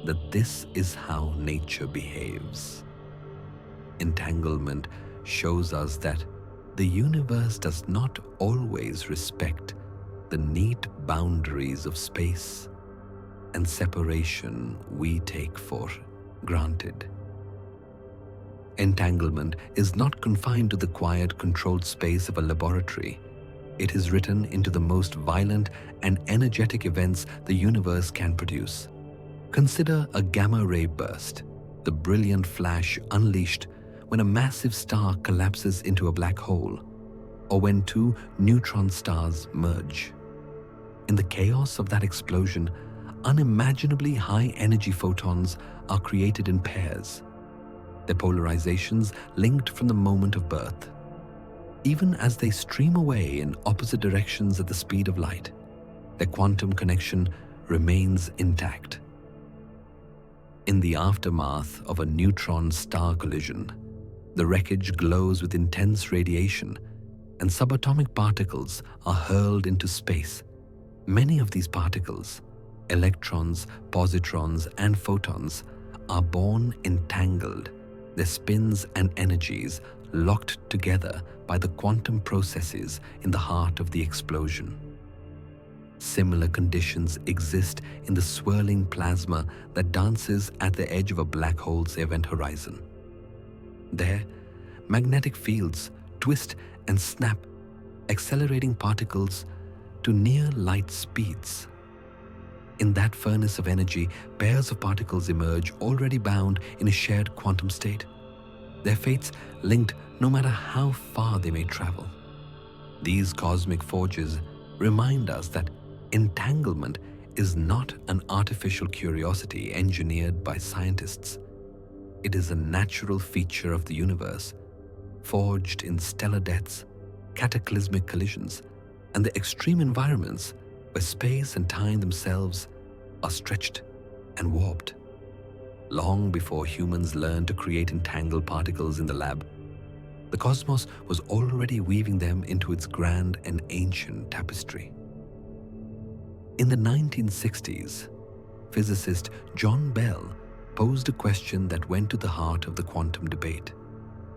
Speaker 1: that this is how nature behaves. Entanglement shows us that the universe does not always respect the neat boundaries of space and separation we take for granted. Entanglement is not confined to the quiet, controlled space of a laboratory. It is written into the most violent and energetic events the universe can produce. Consider a gamma-ray burst, the brilliant flash unleashed when a massive star collapses into a black hole, or when two neutron stars merge. In the chaos of that explosion, unimaginably high-energy photons are created in pairs, their polarizations linked from the moment of birth. Even as they stream away in opposite directions at the speed of light, their quantum connection remains intact. In the aftermath of a neutron-star collision, the wreckage glows with intense radiation, and subatomic particles are hurled into space. Many of these particles, electrons, positrons, and photons, are born entangled, their spins and energies locked together by the quantum processes in the heart of the explosion. Similar conditions exist in the swirling plasma that dances at the edge of a black hole's event horizon. There, magnetic fields twist and snap, accelerating particles to near light speeds. In that furnace of energy, pairs of particles emerge already bound in a shared quantum state, their fates linked no matter how far they may travel. These cosmic forges remind us that entanglement is not an artificial curiosity engineered by scientists. It is a natural feature of the universe, forged in stellar deaths, cataclysmic collisions, and the extreme environments where space and time themselves are stretched and warped. Long before humans learned to create entangled particles in the lab, the cosmos was already weaving them into its grand and ancient tapestry. In the 1960s, physicist John Bell posed a question that went to the heart of the quantum debate.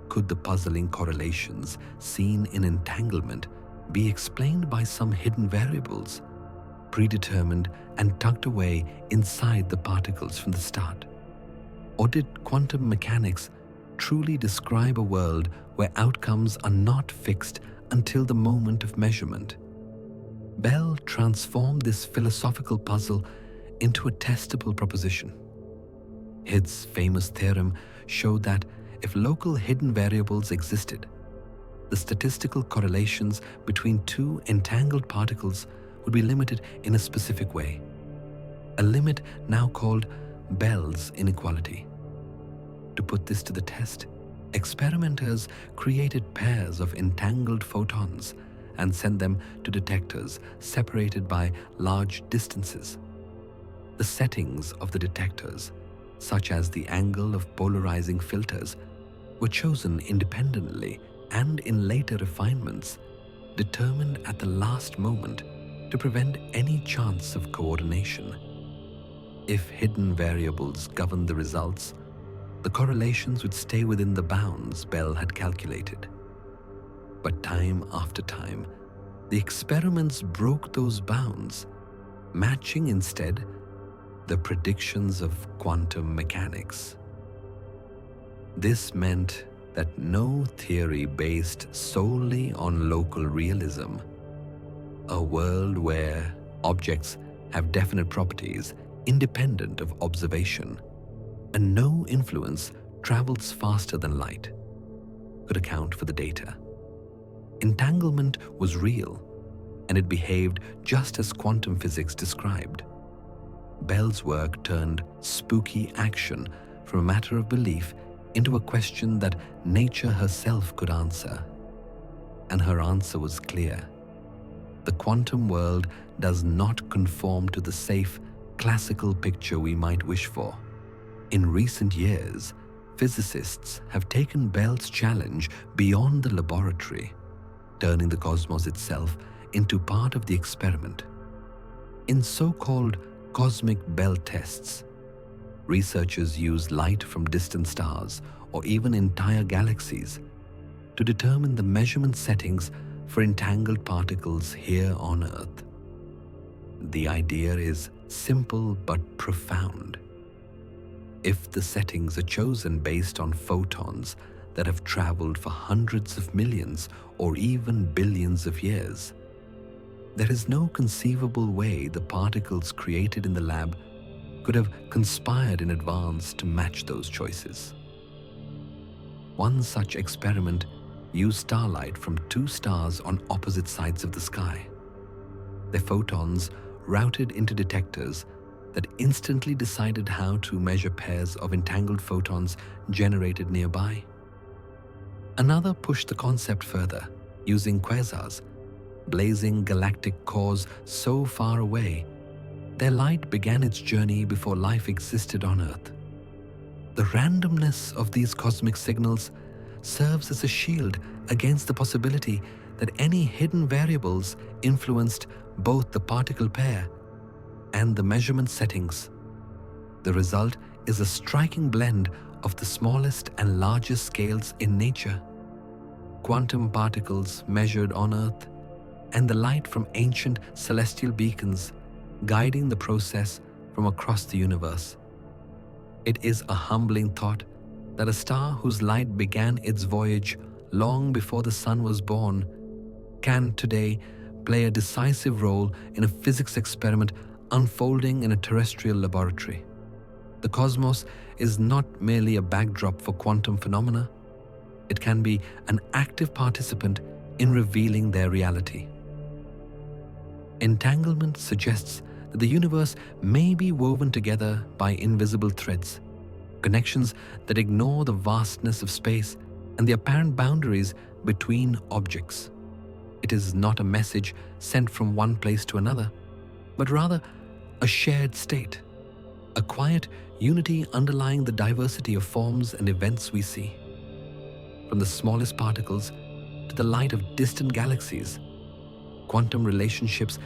Speaker 1: Could the puzzling correlations seen in entanglement be explained by some hidden variables, predetermined and tucked away inside the particles from the start? Or did quantum mechanics truly describe a world where outcomes are not fixed until the moment of measurement? Bell transformed this philosophical puzzle into a testable proposition. His famous theorem showed that if local hidden variables existed, the statistical correlations between two entangled particles would be limited in a specific way, a limit now called Bell's inequality. To put this to the test, experimenters created pairs of entangled photons and sent them to detectors separated by large distances. The settings of the detectors, such as the angle of polarizing filters, were chosen independently and in later refinements, determined at the last moment to prevent any chance of coordination. If hidden variables governed the results, the correlations would stay within the bounds Bell had calculated. But time after time, the experiments broke those bounds, matching instead the predictions of quantum mechanics. This meant that no theory based solely on local realism, a world where objects have definite properties independent of observation, and no influence travels faster than light, could account for the data. Entanglement was real, and it behaved just as quantum physics described. Bell's work turned spooky action from a matter of belief into a question that nature herself could answer. And her answer was clear. The quantum world does not conform to the safe, classical picture we might wish for. In recent years, physicists have taken Bell's challenge beyond the laboratory, turning the cosmos itself into part of the experiment. In so-called cosmic Bell tests, researchers use light from distant stars or even entire galaxies to determine the measurement settings for entangled particles here on Earth. The idea is simple but profound. If the settings are chosen based on photons that have traveled for hundreds of millions or even billions of years, there is no conceivable way the particles created in the lab could have conspired in advance to match those choices. One such experiment used starlight from two stars on opposite sides of the sky. Their photons routed into detectors that instantly decided how to measure pairs of entangled photons generated nearby. Another pushed the concept further, using quasars, blazing galactic cores so far away their light began its journey before life existed on Earth. The randomness of these cosmic signals serves as a shield against the possibility that any hidden variables influenced both the particle pair and the measurement settings. The result is a striking blend of the smallest and largest scales in nature, quantum particles measured on Earth, and the light from ancient celestial beacons guiding the process from across the universe. It is a humbling thought that a star whose light began its voyage long before the sun was born can today play a decisive role in a physics experiment unfolding in a terrestrial laboratory. The cosmos is not merely a backdrop for quantum phenomena. It can be an active participant in revealing their reality. Entanglement suggests that the universe may be woven together by invisible threads, connections that ignore the vastness of space and the apparent boundaries between objects. It is not a message sent from one place to another, but rather a shared state, a quiet unity underlying the diversity of forms and events we see. From the smallest particles to the light of distant galaxies, quantum relationships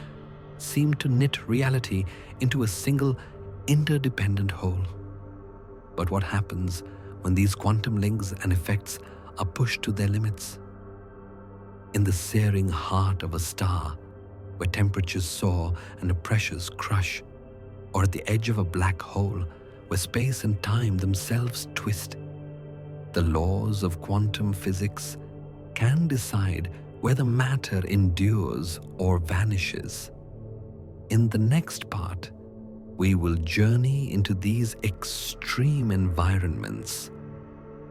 Speaker 1: seem to knit reality into a single, interdependent whole. But what happens when these quantum links and effects are pushed to their limits? In the searing heart of a star, where temperatures soar and the pressures crush, or at the edge of a black hole, where space and time themselves twist, the laws of quantum physics can decide whether matter endures or vanishes. In the next part, we will journey into these extreme environments,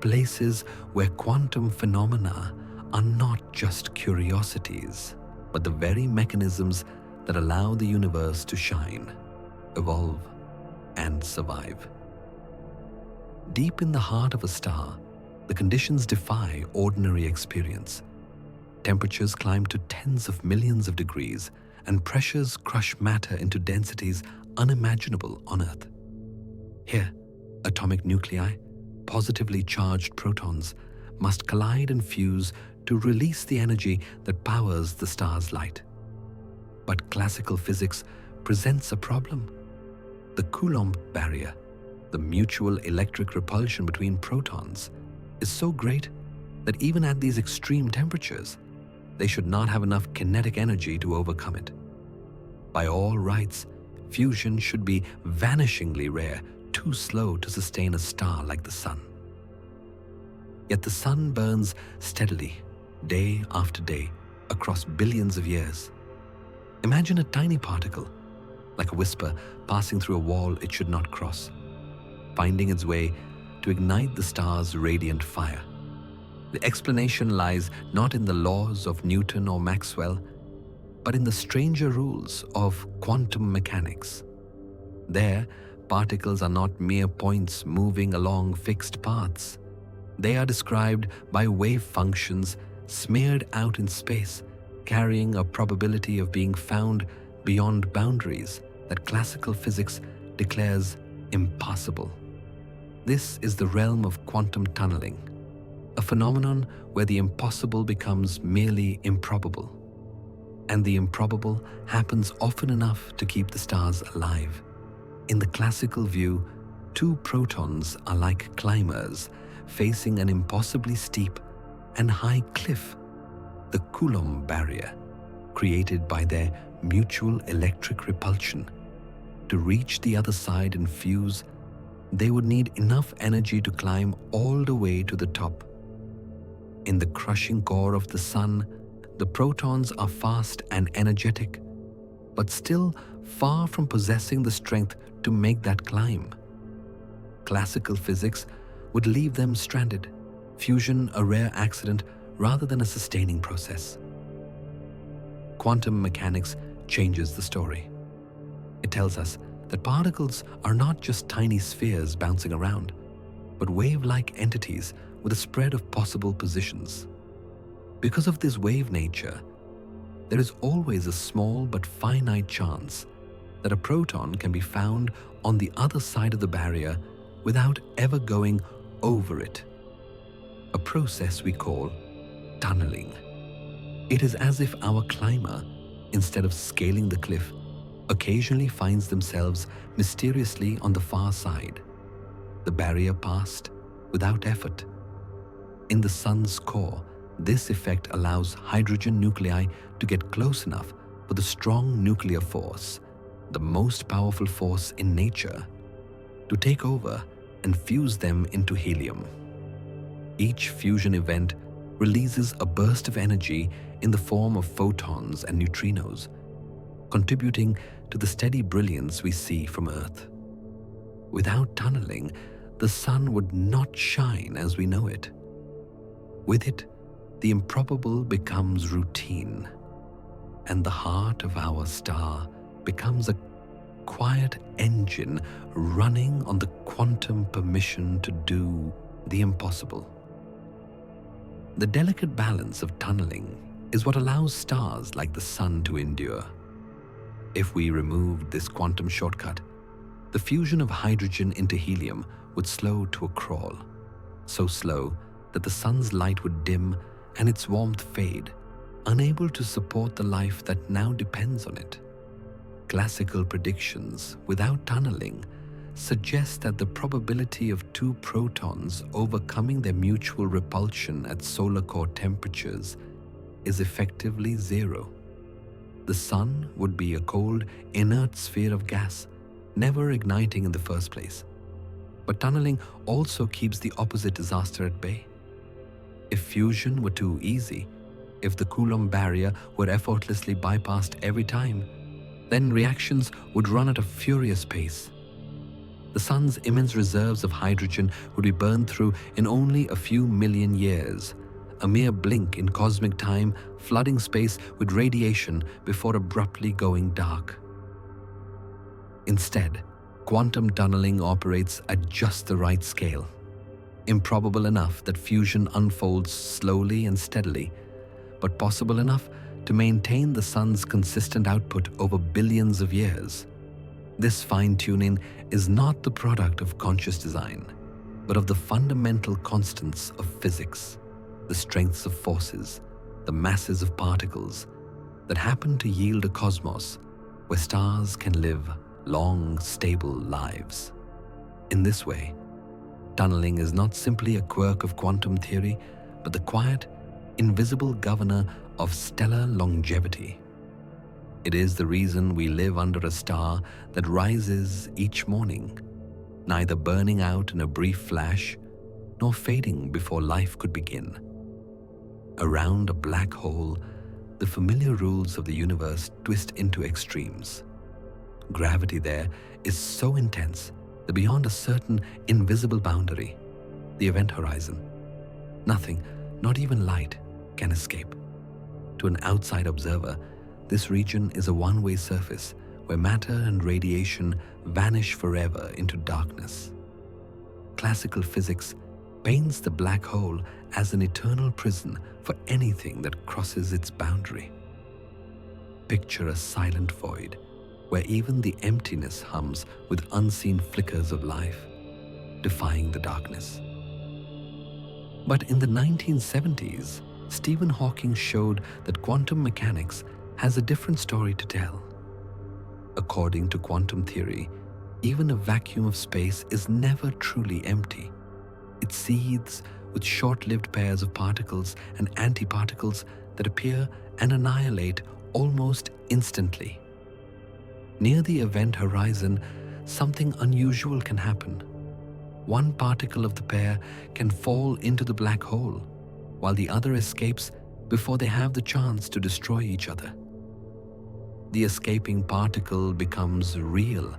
Speaker 1: places where quantum phenomena are not just curiosities, but the very mechanisms that allow the universe to shine, evolve, and survive. Deep in the heart of a star, the conditions defy ordinary experience. Temperatures climb to tens of millions of degrees, and pressures crush matter into densities unimaginable on Earth. Here, atomic nuclei, positively charged protons, must collide and fuse to release the energy that powers the star's light. But classical physics presents a problem. The Coulomb barrier, the mutual electric repulsion between protons, is so great that even at these extreme temperatures, they should not have enough kinetic energy to overcome it. By all rights, fusion should be vanishingly rare, too slow to sustain a star like the sun. Yet the sun burns steadily, day after day, across billions of years. Imagine a tiny particle, like a whisper passing through a wall it should not cross, finding its way to ignite the star's radiant fire. The explanation lies not in the laws of Newton or Maxwell, but in the stranger rules of quantum mechanics. There, particles are not mere points moving along fixed paths. They are described by wave functions smeared out in space, carrying a probability of being found beyond boundaries that classical physics declares impossible. This is the realm of quantum tunneling, a phenomenon where the impossible becomes merely improbable. And the improbable happens often enough to keep the stars alive. In the classical view, two protons are like climbers facing an impossibly steep and high cliff, the Coulomb barrier, created by their mutual electric repulsion. To reach the other side and fuse, they would need enough energy to climb all the way to the top. In the crushing core of the sun, the protons are fast and energetic, but still far from possessing the strength to make that climb. Classical physics would leave them stranded, fusion a rare accident rather than a sustaining process. Quantum mechanics changes the story. It tells us that particles are not just tiny spheres bouncing around, but wave-like entities with a spread of possible positions. Because of this wave nature, there is always a small but finite chance that a proton can be found on the other side of the barrier without ever going over it, a process we call tunneling. It is as if our climber, instead of scaling the cliff, occasionally finds themselves mysteriously on the far side, the barrier passed without effort. In the sun's core, this effect allows hydrogen nuclei to get close enough for the strong nuclear force, the most powerful force in nature, to take over and fuse them into helium. Each fusion event releases a burst of energy in the form of photons and neutrinos, contributing to the steady brilliance we see from Earth. Without tunneling, the sun would not shine as we know it. With it, the improbable becomes routine, and the heart of our star becomes a quiet engine running on the quantum permission to do the impossible. The delicate balance of tunneling is what allows stars like the sun to endure. If we removed this quantum shortcut, the fusion of hydrogen into helium would slow to a crawl, so slow that the sun's light would dim and its warmth fade, unable to support the life that now depends on it. Classical predictions, without tunneling, suggest that the probability of two protons overcoming their mutual repulsion at solar core temperatures is effectively zero. The sun would be a cold, inert sphere of gas, never igniting in the first place. But tunneling also keeps the opposite disaster at bay. If fusion were too easy, if the Coulomb barrier were effortlessly bypassed every time, then reactions would run at a furious pace. The sun's immense reserves of hydrogen would be burned through in only a few million years, a mere blink in cosmic time, flooding space with radiation before abruptly going dark. Instead, quantum tunneling operates at just the right scale, improbable enough that fusion unfolds slowly and steadily, but possible enough to maintain the sun's consistent output over billions of years. This fine-tuning is not the product of conscious design, but of the fundamental constants of physics, the strengths of forces, the masses of particles that happen to yield a cosmos where stars can live long, stable lives. In this way, tunneling is not simply a quirk of quantum theory, but the quiet, invisible governor of stellar longevity. It is the reason we live under a star that rises each morning, neither burning out in a brief flash nor fading before life could begin. Around a black hole, the familiar rules of the universe twist into extremes. Gravity there is so intense that beyond a certain invisible boundary, the event horizon, nothing, not even light, can escape. To an outside observer, this region is a one-way surface where matter and radiation vanish forever into darkness. Classical physics paints the black hole as an eternal prison for anything that crosses its boundary. Picture a silent void where even the emptiness hums with unseen flickers of life, defying the darkness. But in the 1970s, Stephen Hawking showed that quantum mechanics has a different story to tell. According to quantum theory, even a vacuum of space is never truly empty. It seethes with short-lived pairs of particles and antiparticles that appear and annihilate almost instantly. Near the event horizon, something unusual can happen. One particle of the pair can fall into the black hole, while the other escapes before they have the chance to destroy each other. The escaping particle becomes real,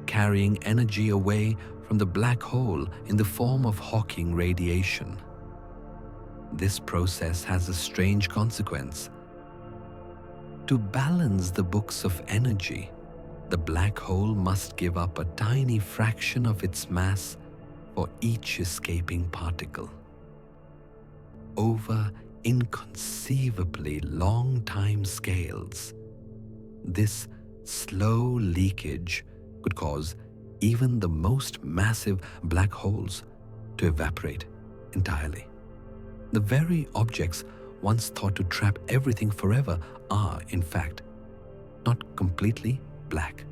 Speaker 1: carrying energy away from the black hole in the form of Hawking radiation. This process has a strange consequence. To balance the books of energy, the black hole must give up a tiny fraction of its mass for each escaping particle. Over inconceivably long time scales, this slow leakage could cause even the most massive black holes to evaporate entirely. The very objects once thought to trap everything forever are, in fact, not completely black.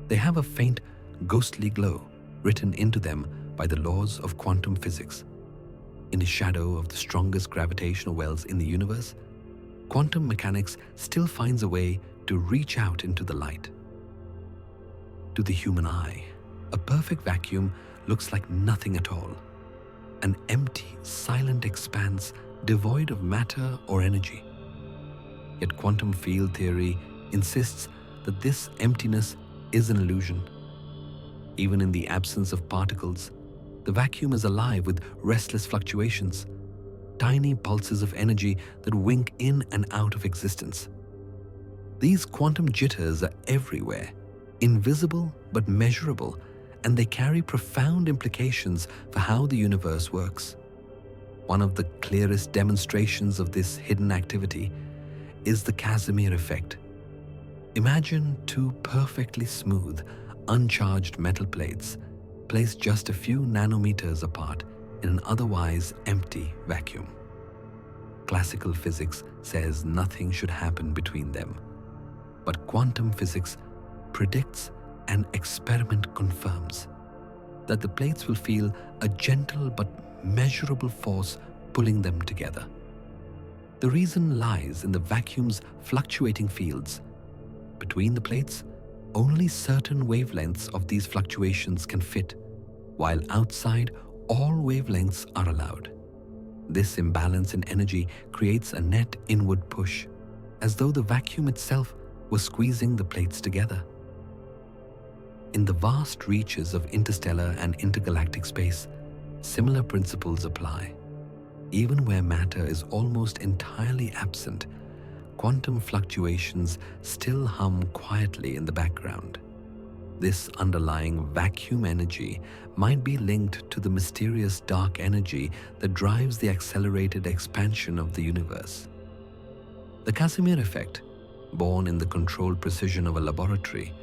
Speaker 1: They have a faint, ghostly glow written into them by the laws of quantum physics. In the shadow of the strongest gravitational wells in the universe, quantum mechanics still finds a way to reach out into the light. To the human eye, a perfect vacuum looks like nothing at all, an empty, silent expanse devoid of matter or energy. Yet quantum field theory insists that this emptiness is an illusion. Even in the absence of particles, the vacuum is alive with restless fluctuations, tiny pulses of energy that wink in and out of existence. These quantum jitters are everywhere, invisible but measurable, and they carry profound implications for how the universe works. One of the clearest demonstrations of this hidden activity is the Casimir effect. Imagine two perfectly smooth, uncharged metal plates placed just a few nanometers apart in an otherwise empty vacuum. Classical physics says nothing should happen between them, but quantum physics predicts and experiment confirms that the plates will feel a gentle but measurable force pulling them together. The reason lies in the vacuum's fluctuating fields. Between the plates, only certain wavelengths of these fluctuations can fit, while outside, all wavelengths are allowed. This imbalance in energy creates a net inward push, as though the vacuum itself was squeezing the plates together. In the vast reaches of interstellar and intergalactic space, similar principles apply. Even where matter is almost entirely absent, quantum fluctuations still hum quietly in the background. This underlying vacuum energy might be linked to the mysterious dark energy that drives the accelerated expansion of the universe. The Casimir effect, born in the controlled precision of a laboratory,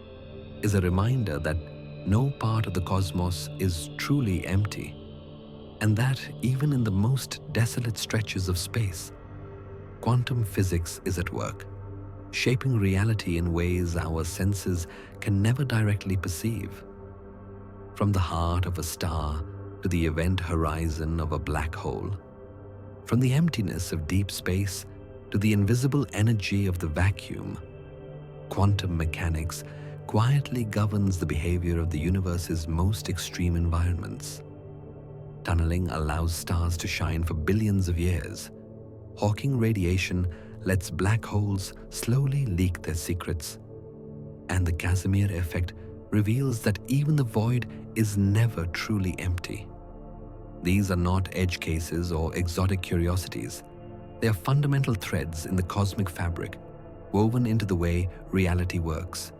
Speaker 1: is a reminder that no part of the cosmos is truly empty, and that even in the most desolate stretches of space, quantum physics is at work, shaping reality in ways our senses can never directly perceive. From the heart of a star to the event horizon of a black hole, from the emptiness of deep space to the invisible energy of the vacuum, quantum mechanics quietly governs the behavior of the universe's most extreme environments. Tunneling allows stars to shine for billions of years. Hawking radiation lets black holes slowly leak their secrets. And the Casimir effect reveals that even the void is never truly empty. These are not edge cases or exotic curiosities. They are fundamental threads in the cosmic fabric, woven into the way reality works.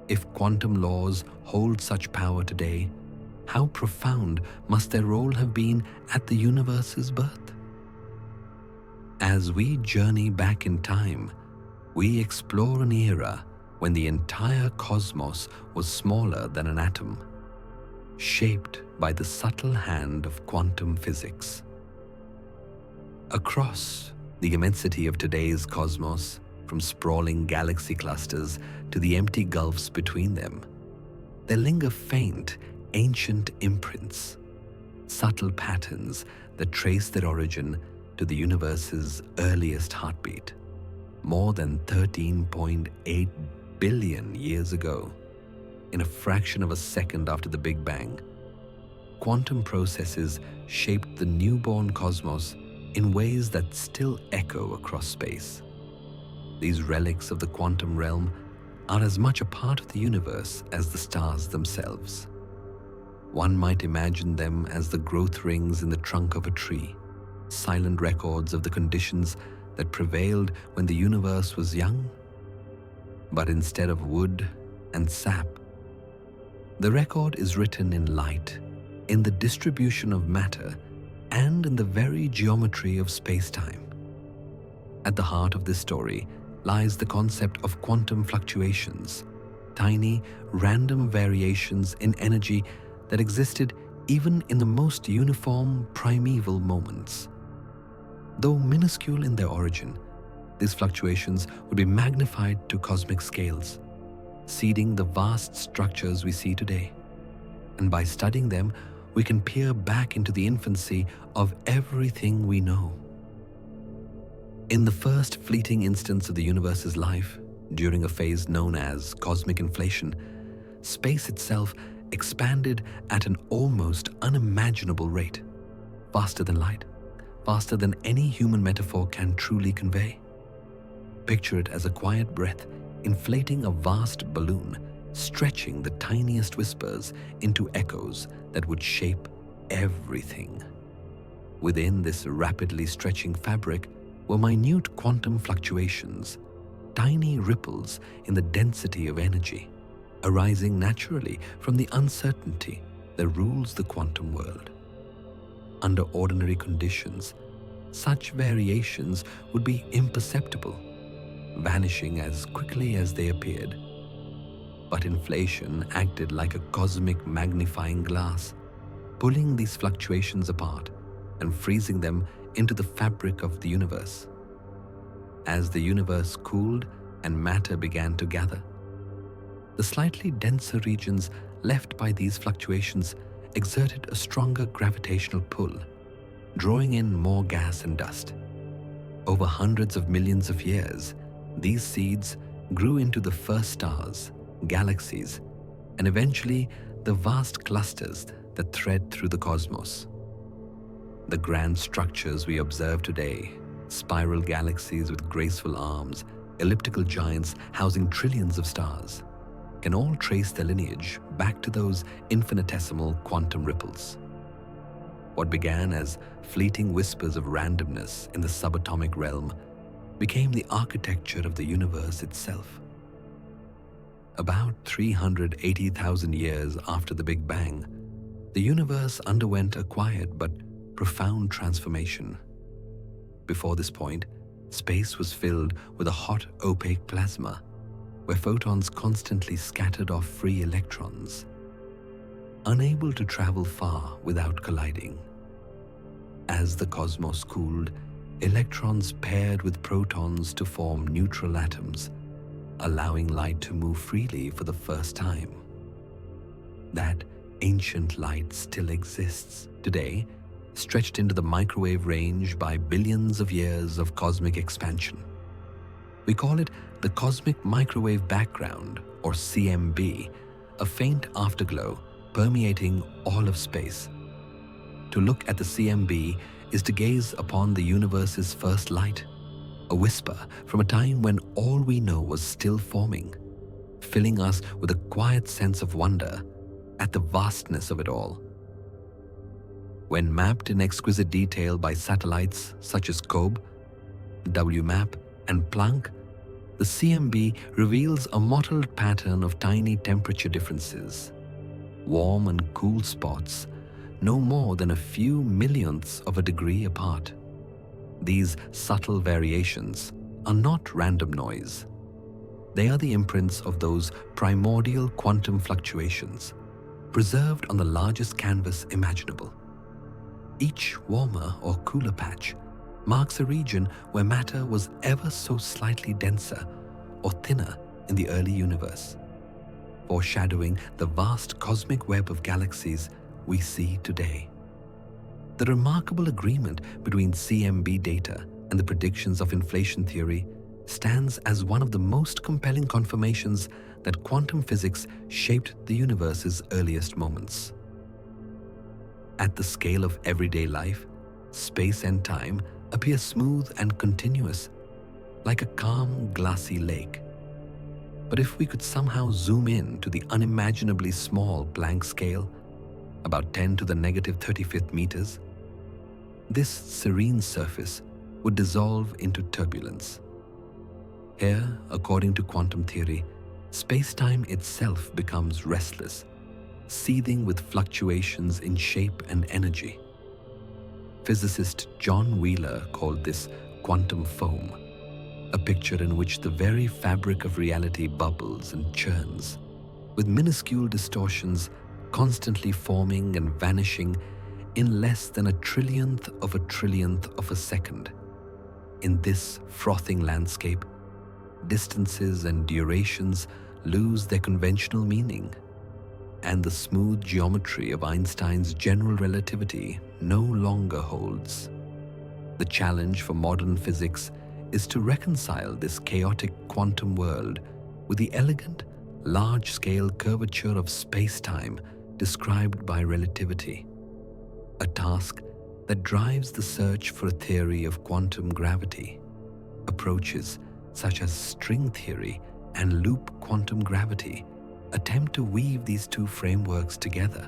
Speaker 1: If quantum laws hold such power today, how profound must their role have been at the universe's birth? As we journey back in time, we explore an era when the entire cosmos was smaller than an atom, shaped by the subtle hand of quantum physics. Across the immensity of today's cosmos, from sprawling galaxy clusters to the empty gulfs between them, there linger faint, ancient imprints, subtle patterns that trace their origin to the universe's earliest heartbeat, more than 13.8 billion years ago. In a fraction of a second after the Big Bang, quantum processes shaped the newborn cosmos in ways that still echo across space. These relics of the quantum realm are as much a part of the universe as the stars themselves. One might imagine them as the growth rings in the trunk of a tree, silent records of the conditions that prevailed when the universe was young. But instead of wood and sap, the record is written in light, in the distribution of matter, and in the very geometry of space-time. At the heart of this story lies the concept of quantum fluctuations, tiny, random variations in energy that existed even in the most uniform, primeval moments. Though minuscule in their origin, these fluctuations would be magnified to cosmic scales, seeding the vast structures we see today. And by studying them, we can peer back into the infancy of everything we know. In the first fleeting instance of the universe's life, during a phase known as cosmic inflation, space itself expanded at an almost unimaginable rate, faster than light, faster than any human metaphor can truly convey. Picture it as a quiet breath inflating a vast balloon, stretching the tiniest whispers into echoes that would shape everything. Within this rapidly stretching fabric were minute quantum fluctuations, tiny ripples in the density of energy, arising naturally from the uncertainty that rules the quantum world. Under ordinary conditions, such variations would be imperceptible, vanishing as quickly as they appeared. But inflation acted like a cosmic magnifying glass, pulling these fluctuations apart and freezing them into the fabric of the universe. As the universe cooled and matter began to gather, the slightly denser regions left by these fluctuations exerted a stronger gravitational pull, drawing in more gas and dust. Over hundreds of millions of years, these seeds grew into the first stars, galaxies, and eventually the vast clusters that thread through the cosmos. The grand structures we observe today, spiral galaxies with graceful arms, elliptical giants housing trillions of stars, can all trace their lineage back to those infinitesimal quantum ripples. What began as fleeting whispers of randomness in the subatomic realm became the architecture of the universe itself. About 380,000 years after the Big Bang, the universe underwent a quiet but profound transformation. Before this point, space was filled with a hot, opaque plasma, where photons constantly scattered off free electrons, unable to travel far without colliding. As the cosmos cooled, electrons paired with protons to form neutral atoms, allowing light to move freely for the first time. That ancient light still exists today, stretched into the microwave range by billions of years of cosmic expansion. We call it the cosmic microwave background, or CMB, a faint afterglow permeating all of space. To look at the CMB is to gaze upon the universe's first light, a whisper from a time when all we know was still forming, filling us with a quiet sense of wonder at the vastness of it all. When mapped in exquisite detail by satellites such as COBE, WMAP, and Planck, the CMB reveals a mottled pattern of tiny temperature differences, warm and cool spots no more than a few millionths of a degree apart. These subtle variations are not random noise. They are the imprints of those primordial quantum fluctuations, preserved on the largest canvas imaginable. Each warmer or cooler patch marks a region where matter was ever so slightly denser or thinner in the early universe, foreshadowing the vast cosmic web of galaxies we see today. The remarkable agreement between CMB data and the predictions of inflation theory stands as one of the most compelling confirmations that quantum physics shaped the universe's earliest moments. At the scale of everyday life, space and time appear smooth and continuous, like a calm, glassy lake. But if we could somehow zoom in to the unimaginably small Planck scale, about 10 to the negative 35th meters, this serene surface would dissolve into turbulence. Here, according to quantum theory, space-time itself becomes restless, seething with fluctuations in shape and energy. Physicist John Wheeler called this quantum foam, a picture in which the very fabric of reality bubbles and churns, with minuscule distortions constantly forming and vanishing in less than a trillionth of a second. In this frothing landscape, distances and durations lose their conventional meaning, and the smooth geometry of Einstein's general relativity no longer holds. The challenge for modern physics is to reconcile this chaotic quantum world with the elegant, large-scale curvature of space-time described by relativity, a task that drives the search for a theory of quantum gravity. Approaches such as string theory and loop quantum gravity attempt to weave these two frameworks together,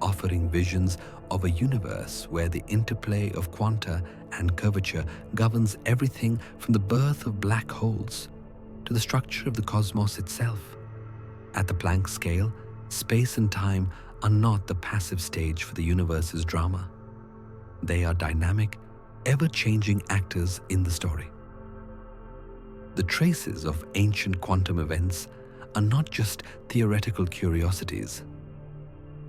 Speaker 1: offering visions of a universe where the interplay of quanta and curvature governs everything from the birth of black holes to the structure of the cosmos itself. At the Planck scale, space and time are not the passive stage for the universe's drama. They are dynamic, ever-changing actors in the story. The traces of ancient quantum events are not just theoretical curiosities.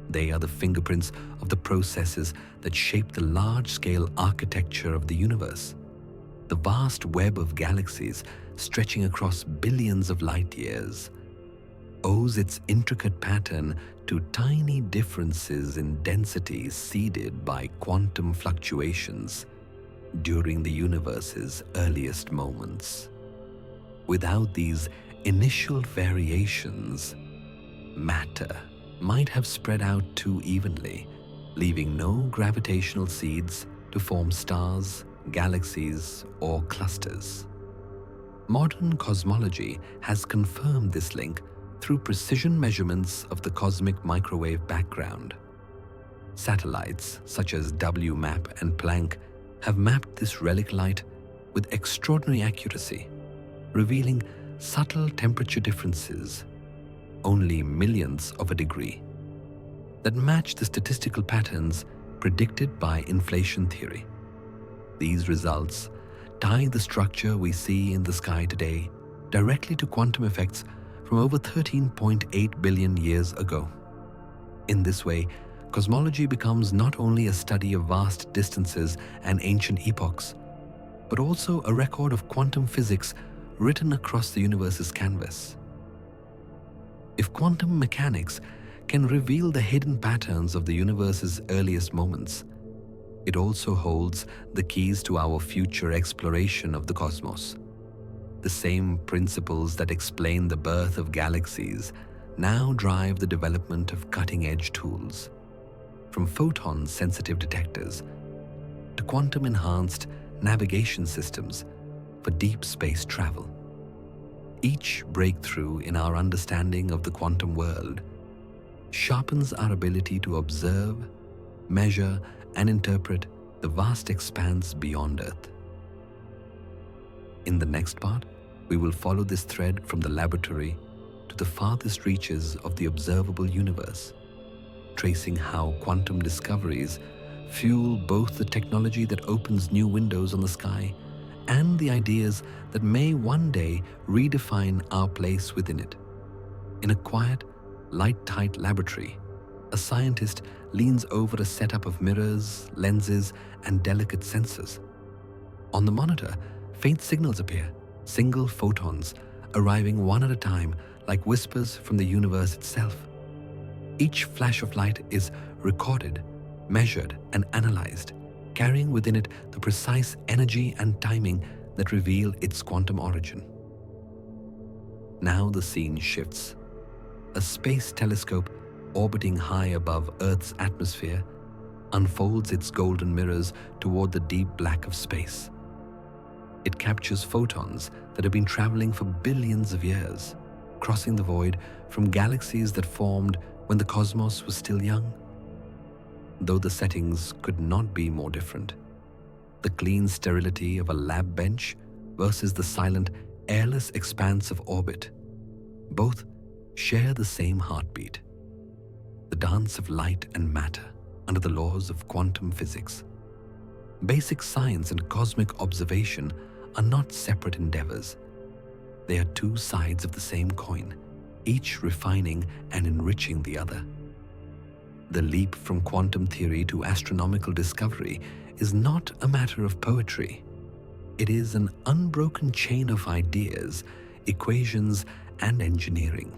Speaker 1: They are the fingerprints of the processes that shape the large-scale architecture of the universe. The vast web of galaxies stretching across billions of light years owes its intricate pattern to tiny differences in density seeded by quantum fluctuations during the universe's earliest moments. Without these initial variations, matter might have spread out too evenly, leaving no gravitational seeds to form stars, galaxies, or clusters. Modern cosmology has confirmed this link through precision measurements of the cosmic microwave background. Satellites such as WMAP and Planck have mapped this relic light with extraordinary accuracy, revealing subtle temperature differences, only millionths of a degree, that match the statistical patterns predicted by inflation theory. These results tie the structure we see in the sky today directly to quantum effects from over 13.8 billion years ago. In this way, cosmology becomes not only a study of vast distances and ancient epochs, but also a record of quantum physics written across the universe's canvas. If quantum mechanics can reveal the hidden patterns of the universe's earliest moments, it also holds the keys to our future exploration of the cosmos. The same principles that explain the birth of galaxies now drive the development of cutting-edge tools. from photon-sensitive detectors to quantum-enhanced navigation systems for deep space travel. Each breakthrough in our understanding of the quantum world sharpens our ability to observe, measure, and interpret the vast expanse beyond Earth. In the next part, we will follow this thread from the laboratory to the farthest reaches of the observable universe, tracing how quantum discoveries fuel both the technology that opens new windows on the sky and the ideas that may one day redefine our place within it. In a quiet, light-tight laboratory, a scientist leans over a setup of mirrors, lenses, and delicate sensors. On the monitor, faint signals appear, single photons arriving one at a time like whispers from the universe itself. Each flash of light is recorded, measured, and analyzed, carrying within it the precise energy and timing that reveal its quantum origin. Now the scene shifts. A space telescope orbiting high above Earth's atmosphere unfolds its golden mirrors toward the deep black of space. It captures photons that have been traveling for billions of years, crossing the void from galaxies that formed when the cosmos was still young. Though the settings could not be more different, the clean sterility of a lab bench versus the silent, airless expanse of orbit, both share the same heartbeat, the dance of light and matter under the laws of quantum physics. Basic science and cosmic observation are not separate endeavors. They are two sides of the same coin, each refining and enriching the other. The leap from quantum theory to astronomical discovery is not a matter of poetry. It is an unbroken chain of ideas, equations, and engineering.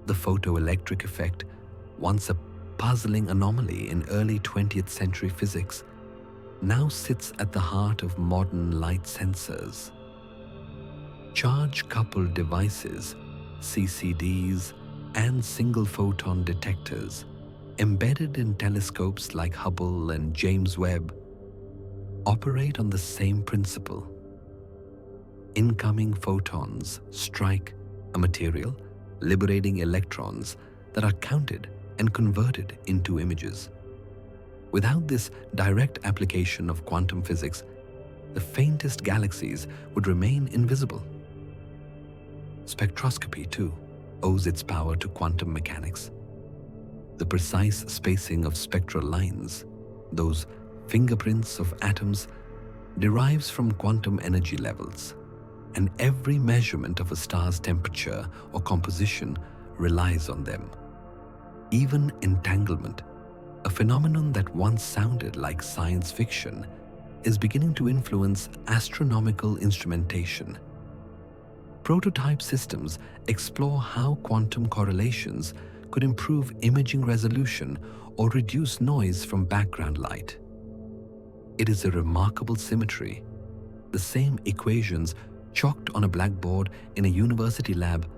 Speaker 1: The photoelectric effect, once a puzzling anomaly in early 20th century physics, now sits at the heart of modern light sensors. Charge-coupled devices, CCDs, and single-photon detectors embedded in telescopes like Hubble and James Webb operate on the same principle. Incoming photons strike a material, liberating electrons that are counted and converted into images. Without this direct application of quantum physics, the faintest galaxies would remain invisible. Spectroscopy, too, owes its power to quantum mechanics. The precise spacing of spectral lines, those fingerprints of atoms, derives from quantum energy levels, and every measurement of a star's temperature or composition relies on them. Even entanglement, a phenomenon that once sounded like science fiction, is beginning to influence astronomical instrumentation. Prototype systems explore how quantum correlations could improve imaging resolution or reduce noise from background light. It is a remarkable symmetry. The same equations chalked on a blackboard in a university lab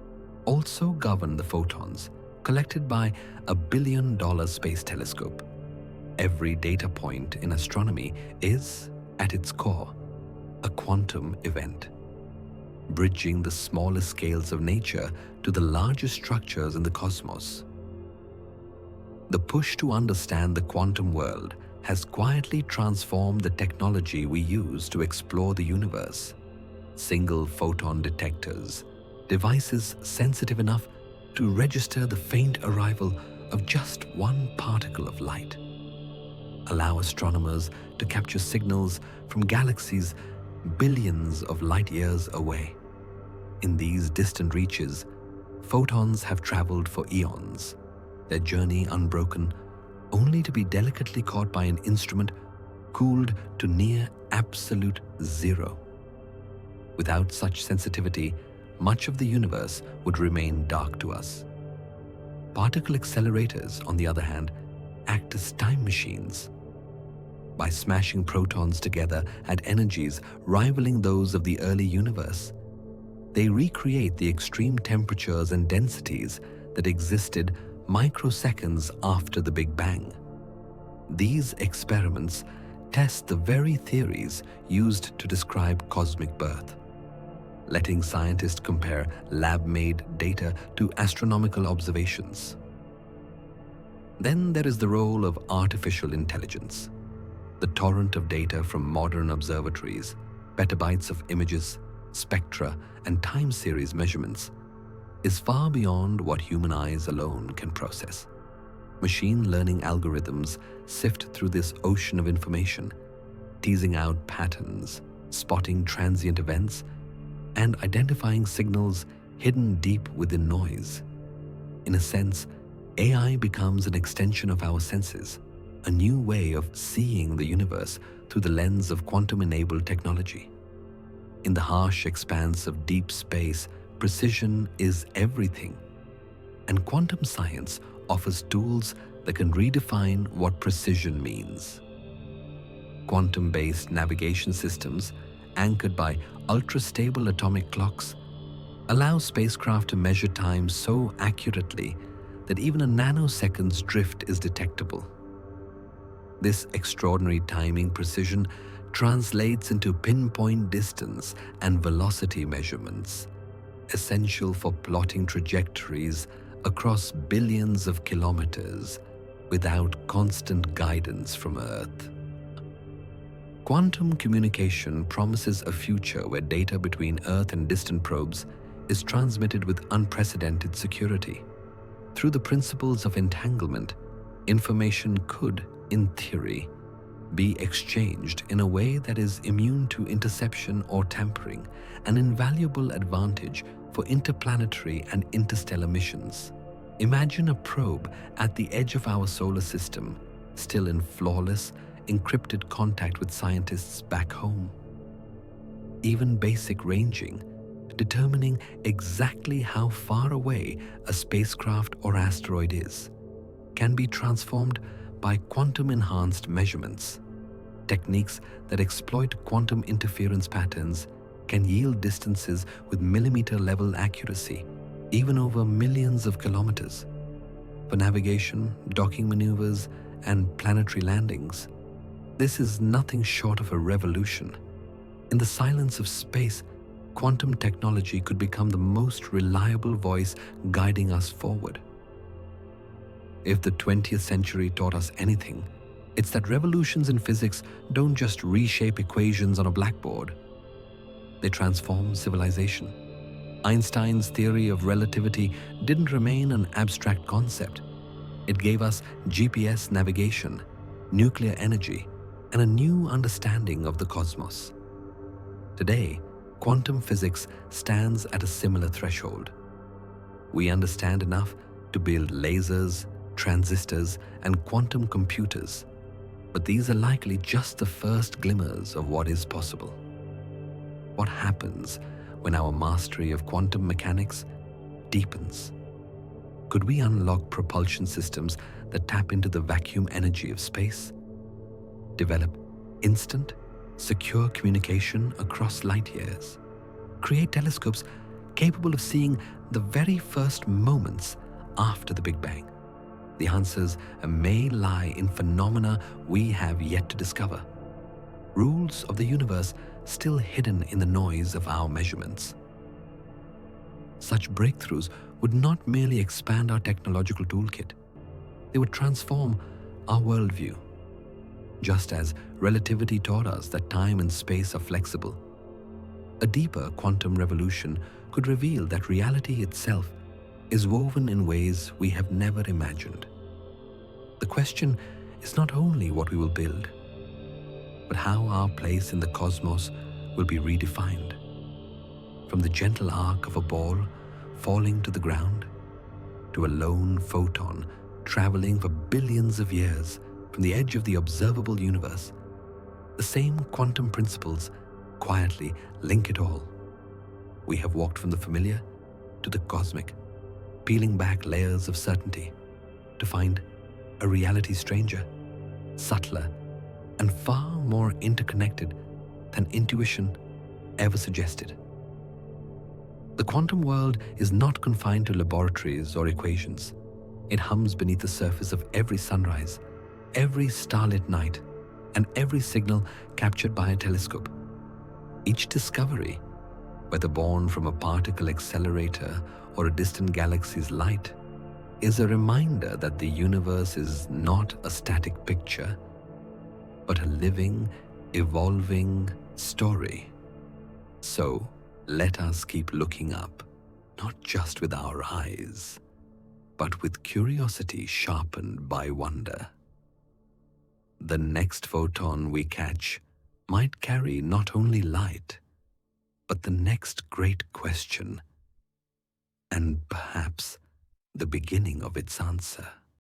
Speaker 1: also govern the photons collected by a billion-dollar space telescope. Every data point in astronomy is, at its core, a quantum event, bridging the smallest scales of nature to the largest structures in the cosmos. The push to understand the quantum world has quietly transformed the technology we use to explore the universe. Single photon detectors, devices sensitive enough to register the faint arrival of just one particle of light, allow astronomers to capture signals from galaxies billions of light years away. In these distant reaches, photons have traveled for eons, their journey unbroken, only to be delicately caught by an instrument cooled to near absolute zero. Without such sensitivity, much of the universe would remain dark to us. Particle accelerators, on the other hand, act as time machines. By smashing protons together at energies rivaling those of the early universe, they recreate the extreme temperatures and densities that existed microseconds after the Big Bang. These experiments test the very theories used to describe cosmic birth, letting scientists compare lab-made data to astronomical observations. Then there is the role of artificial intelligence. The torrent of data from modern observatories, petabytes of images, spectra, and time series measurements, is far beyond what human eyes alone can process. Machine learning algorithms sift through this ocean of information, teasing out patterns, spotting transient events, and identifying signals hidden deep within noise. In a sense, AI becomes an extension of our senses, a new way of seeing the universe through the lens of quantum-enabled technology. In the harsh expanse of deep space, precision is everything, and quantum science offers tools that can redefine what precision means. Quantum-based navigation systems, anchored by ultra-stable atomic clocks, allow spacecraft to measure time so accurately that even a nanosecond's drift is detectable. This extraordinary timing precision translates into pinpoint distance and velocity measurements, essential for plotting trajectories across billions of kilometers without constant guidance from Earth. Quantum communication promises a future where data between Earth and distant probes is transmitted with unprecedented security. Through the principles of entanglement, information could, in theory, be exchanged in a way that is immune to interception or tampering, an invaluable advantage for interplanetary and interstellar missions. Imagine a probe at the edge of our solar system, still in flawless, encrypted contact with scientists back home. Even basic ranging, determining exactly how far away a spacecraft or asteroid is, can be transformed by quantum-enhanced measurements. Techniques that exploit quantum interference patterns can yield distances with millimeter-level accuracy, even over millions of kilometers. For navigation, docking maneuvers, and planetary landings, this is nothing short of a revolution. In the silence of space, quantum technology could become the most reliable voice guiding us forward. If the 20th century taught us anything, it's that revolutions in physics don't just reshape equations on a blackboard. They transform civilization. Einstein's theory of relativity didn't remain an abstract concept. It gave us GPS navigation, nuclear energy, and a new understanding of the cosmos. Today, quantum physics stands at a similar threshold. We understand enough to build lasers, transistors, and quantum computers, but these are likely just the first glimmers of what is possible. What happens when our mastery of quantum mechanics deepens? Could we unlock propulsion systems that tap into the vacuum energy of space? Develop instant, secure communication across light years? Create telescopes capable of seeing the very first moments after the Big Bang? The answers may lie in phenomena we have yet to discover, rules of the universe still hidden in the noise of our measurements. Such breakthroughs would not merely expand our technological toolkit, they would transform our worldview. Just as relativity taught us that time and space are flexible, a deeper quantum revolution could reveal that reality itself is woven in ways we have never imagined. The question is not only what we will build, but how our place in the cosmos will be redefined. From the gentle arc of a ball falling to the ground, to a lone photon traveling for billions of years from the edge of the observable universe, the same quantum principles quietly link it all. We have walked from the familiar to the cosmic, peeling back layers of certainty to find a reality stranger, subtler, and far more interconnected than intuition ever suggested. The quantum world is not confined to laboratories or equations. It hums beneath the surface of every sunrise, every starlit night, and every signal captured by a telescope. Each discovery, whether born from a particle accelerator or a distant galaxy's light, is a reminder that the universe is not a static picture, but a living, evolving story. So let us keep looking up, not just with our eyes, but with curiosity sharpened by wonder. The next photon we catch might carry not only light, but the next great question, and perhaps the beginning of its answer.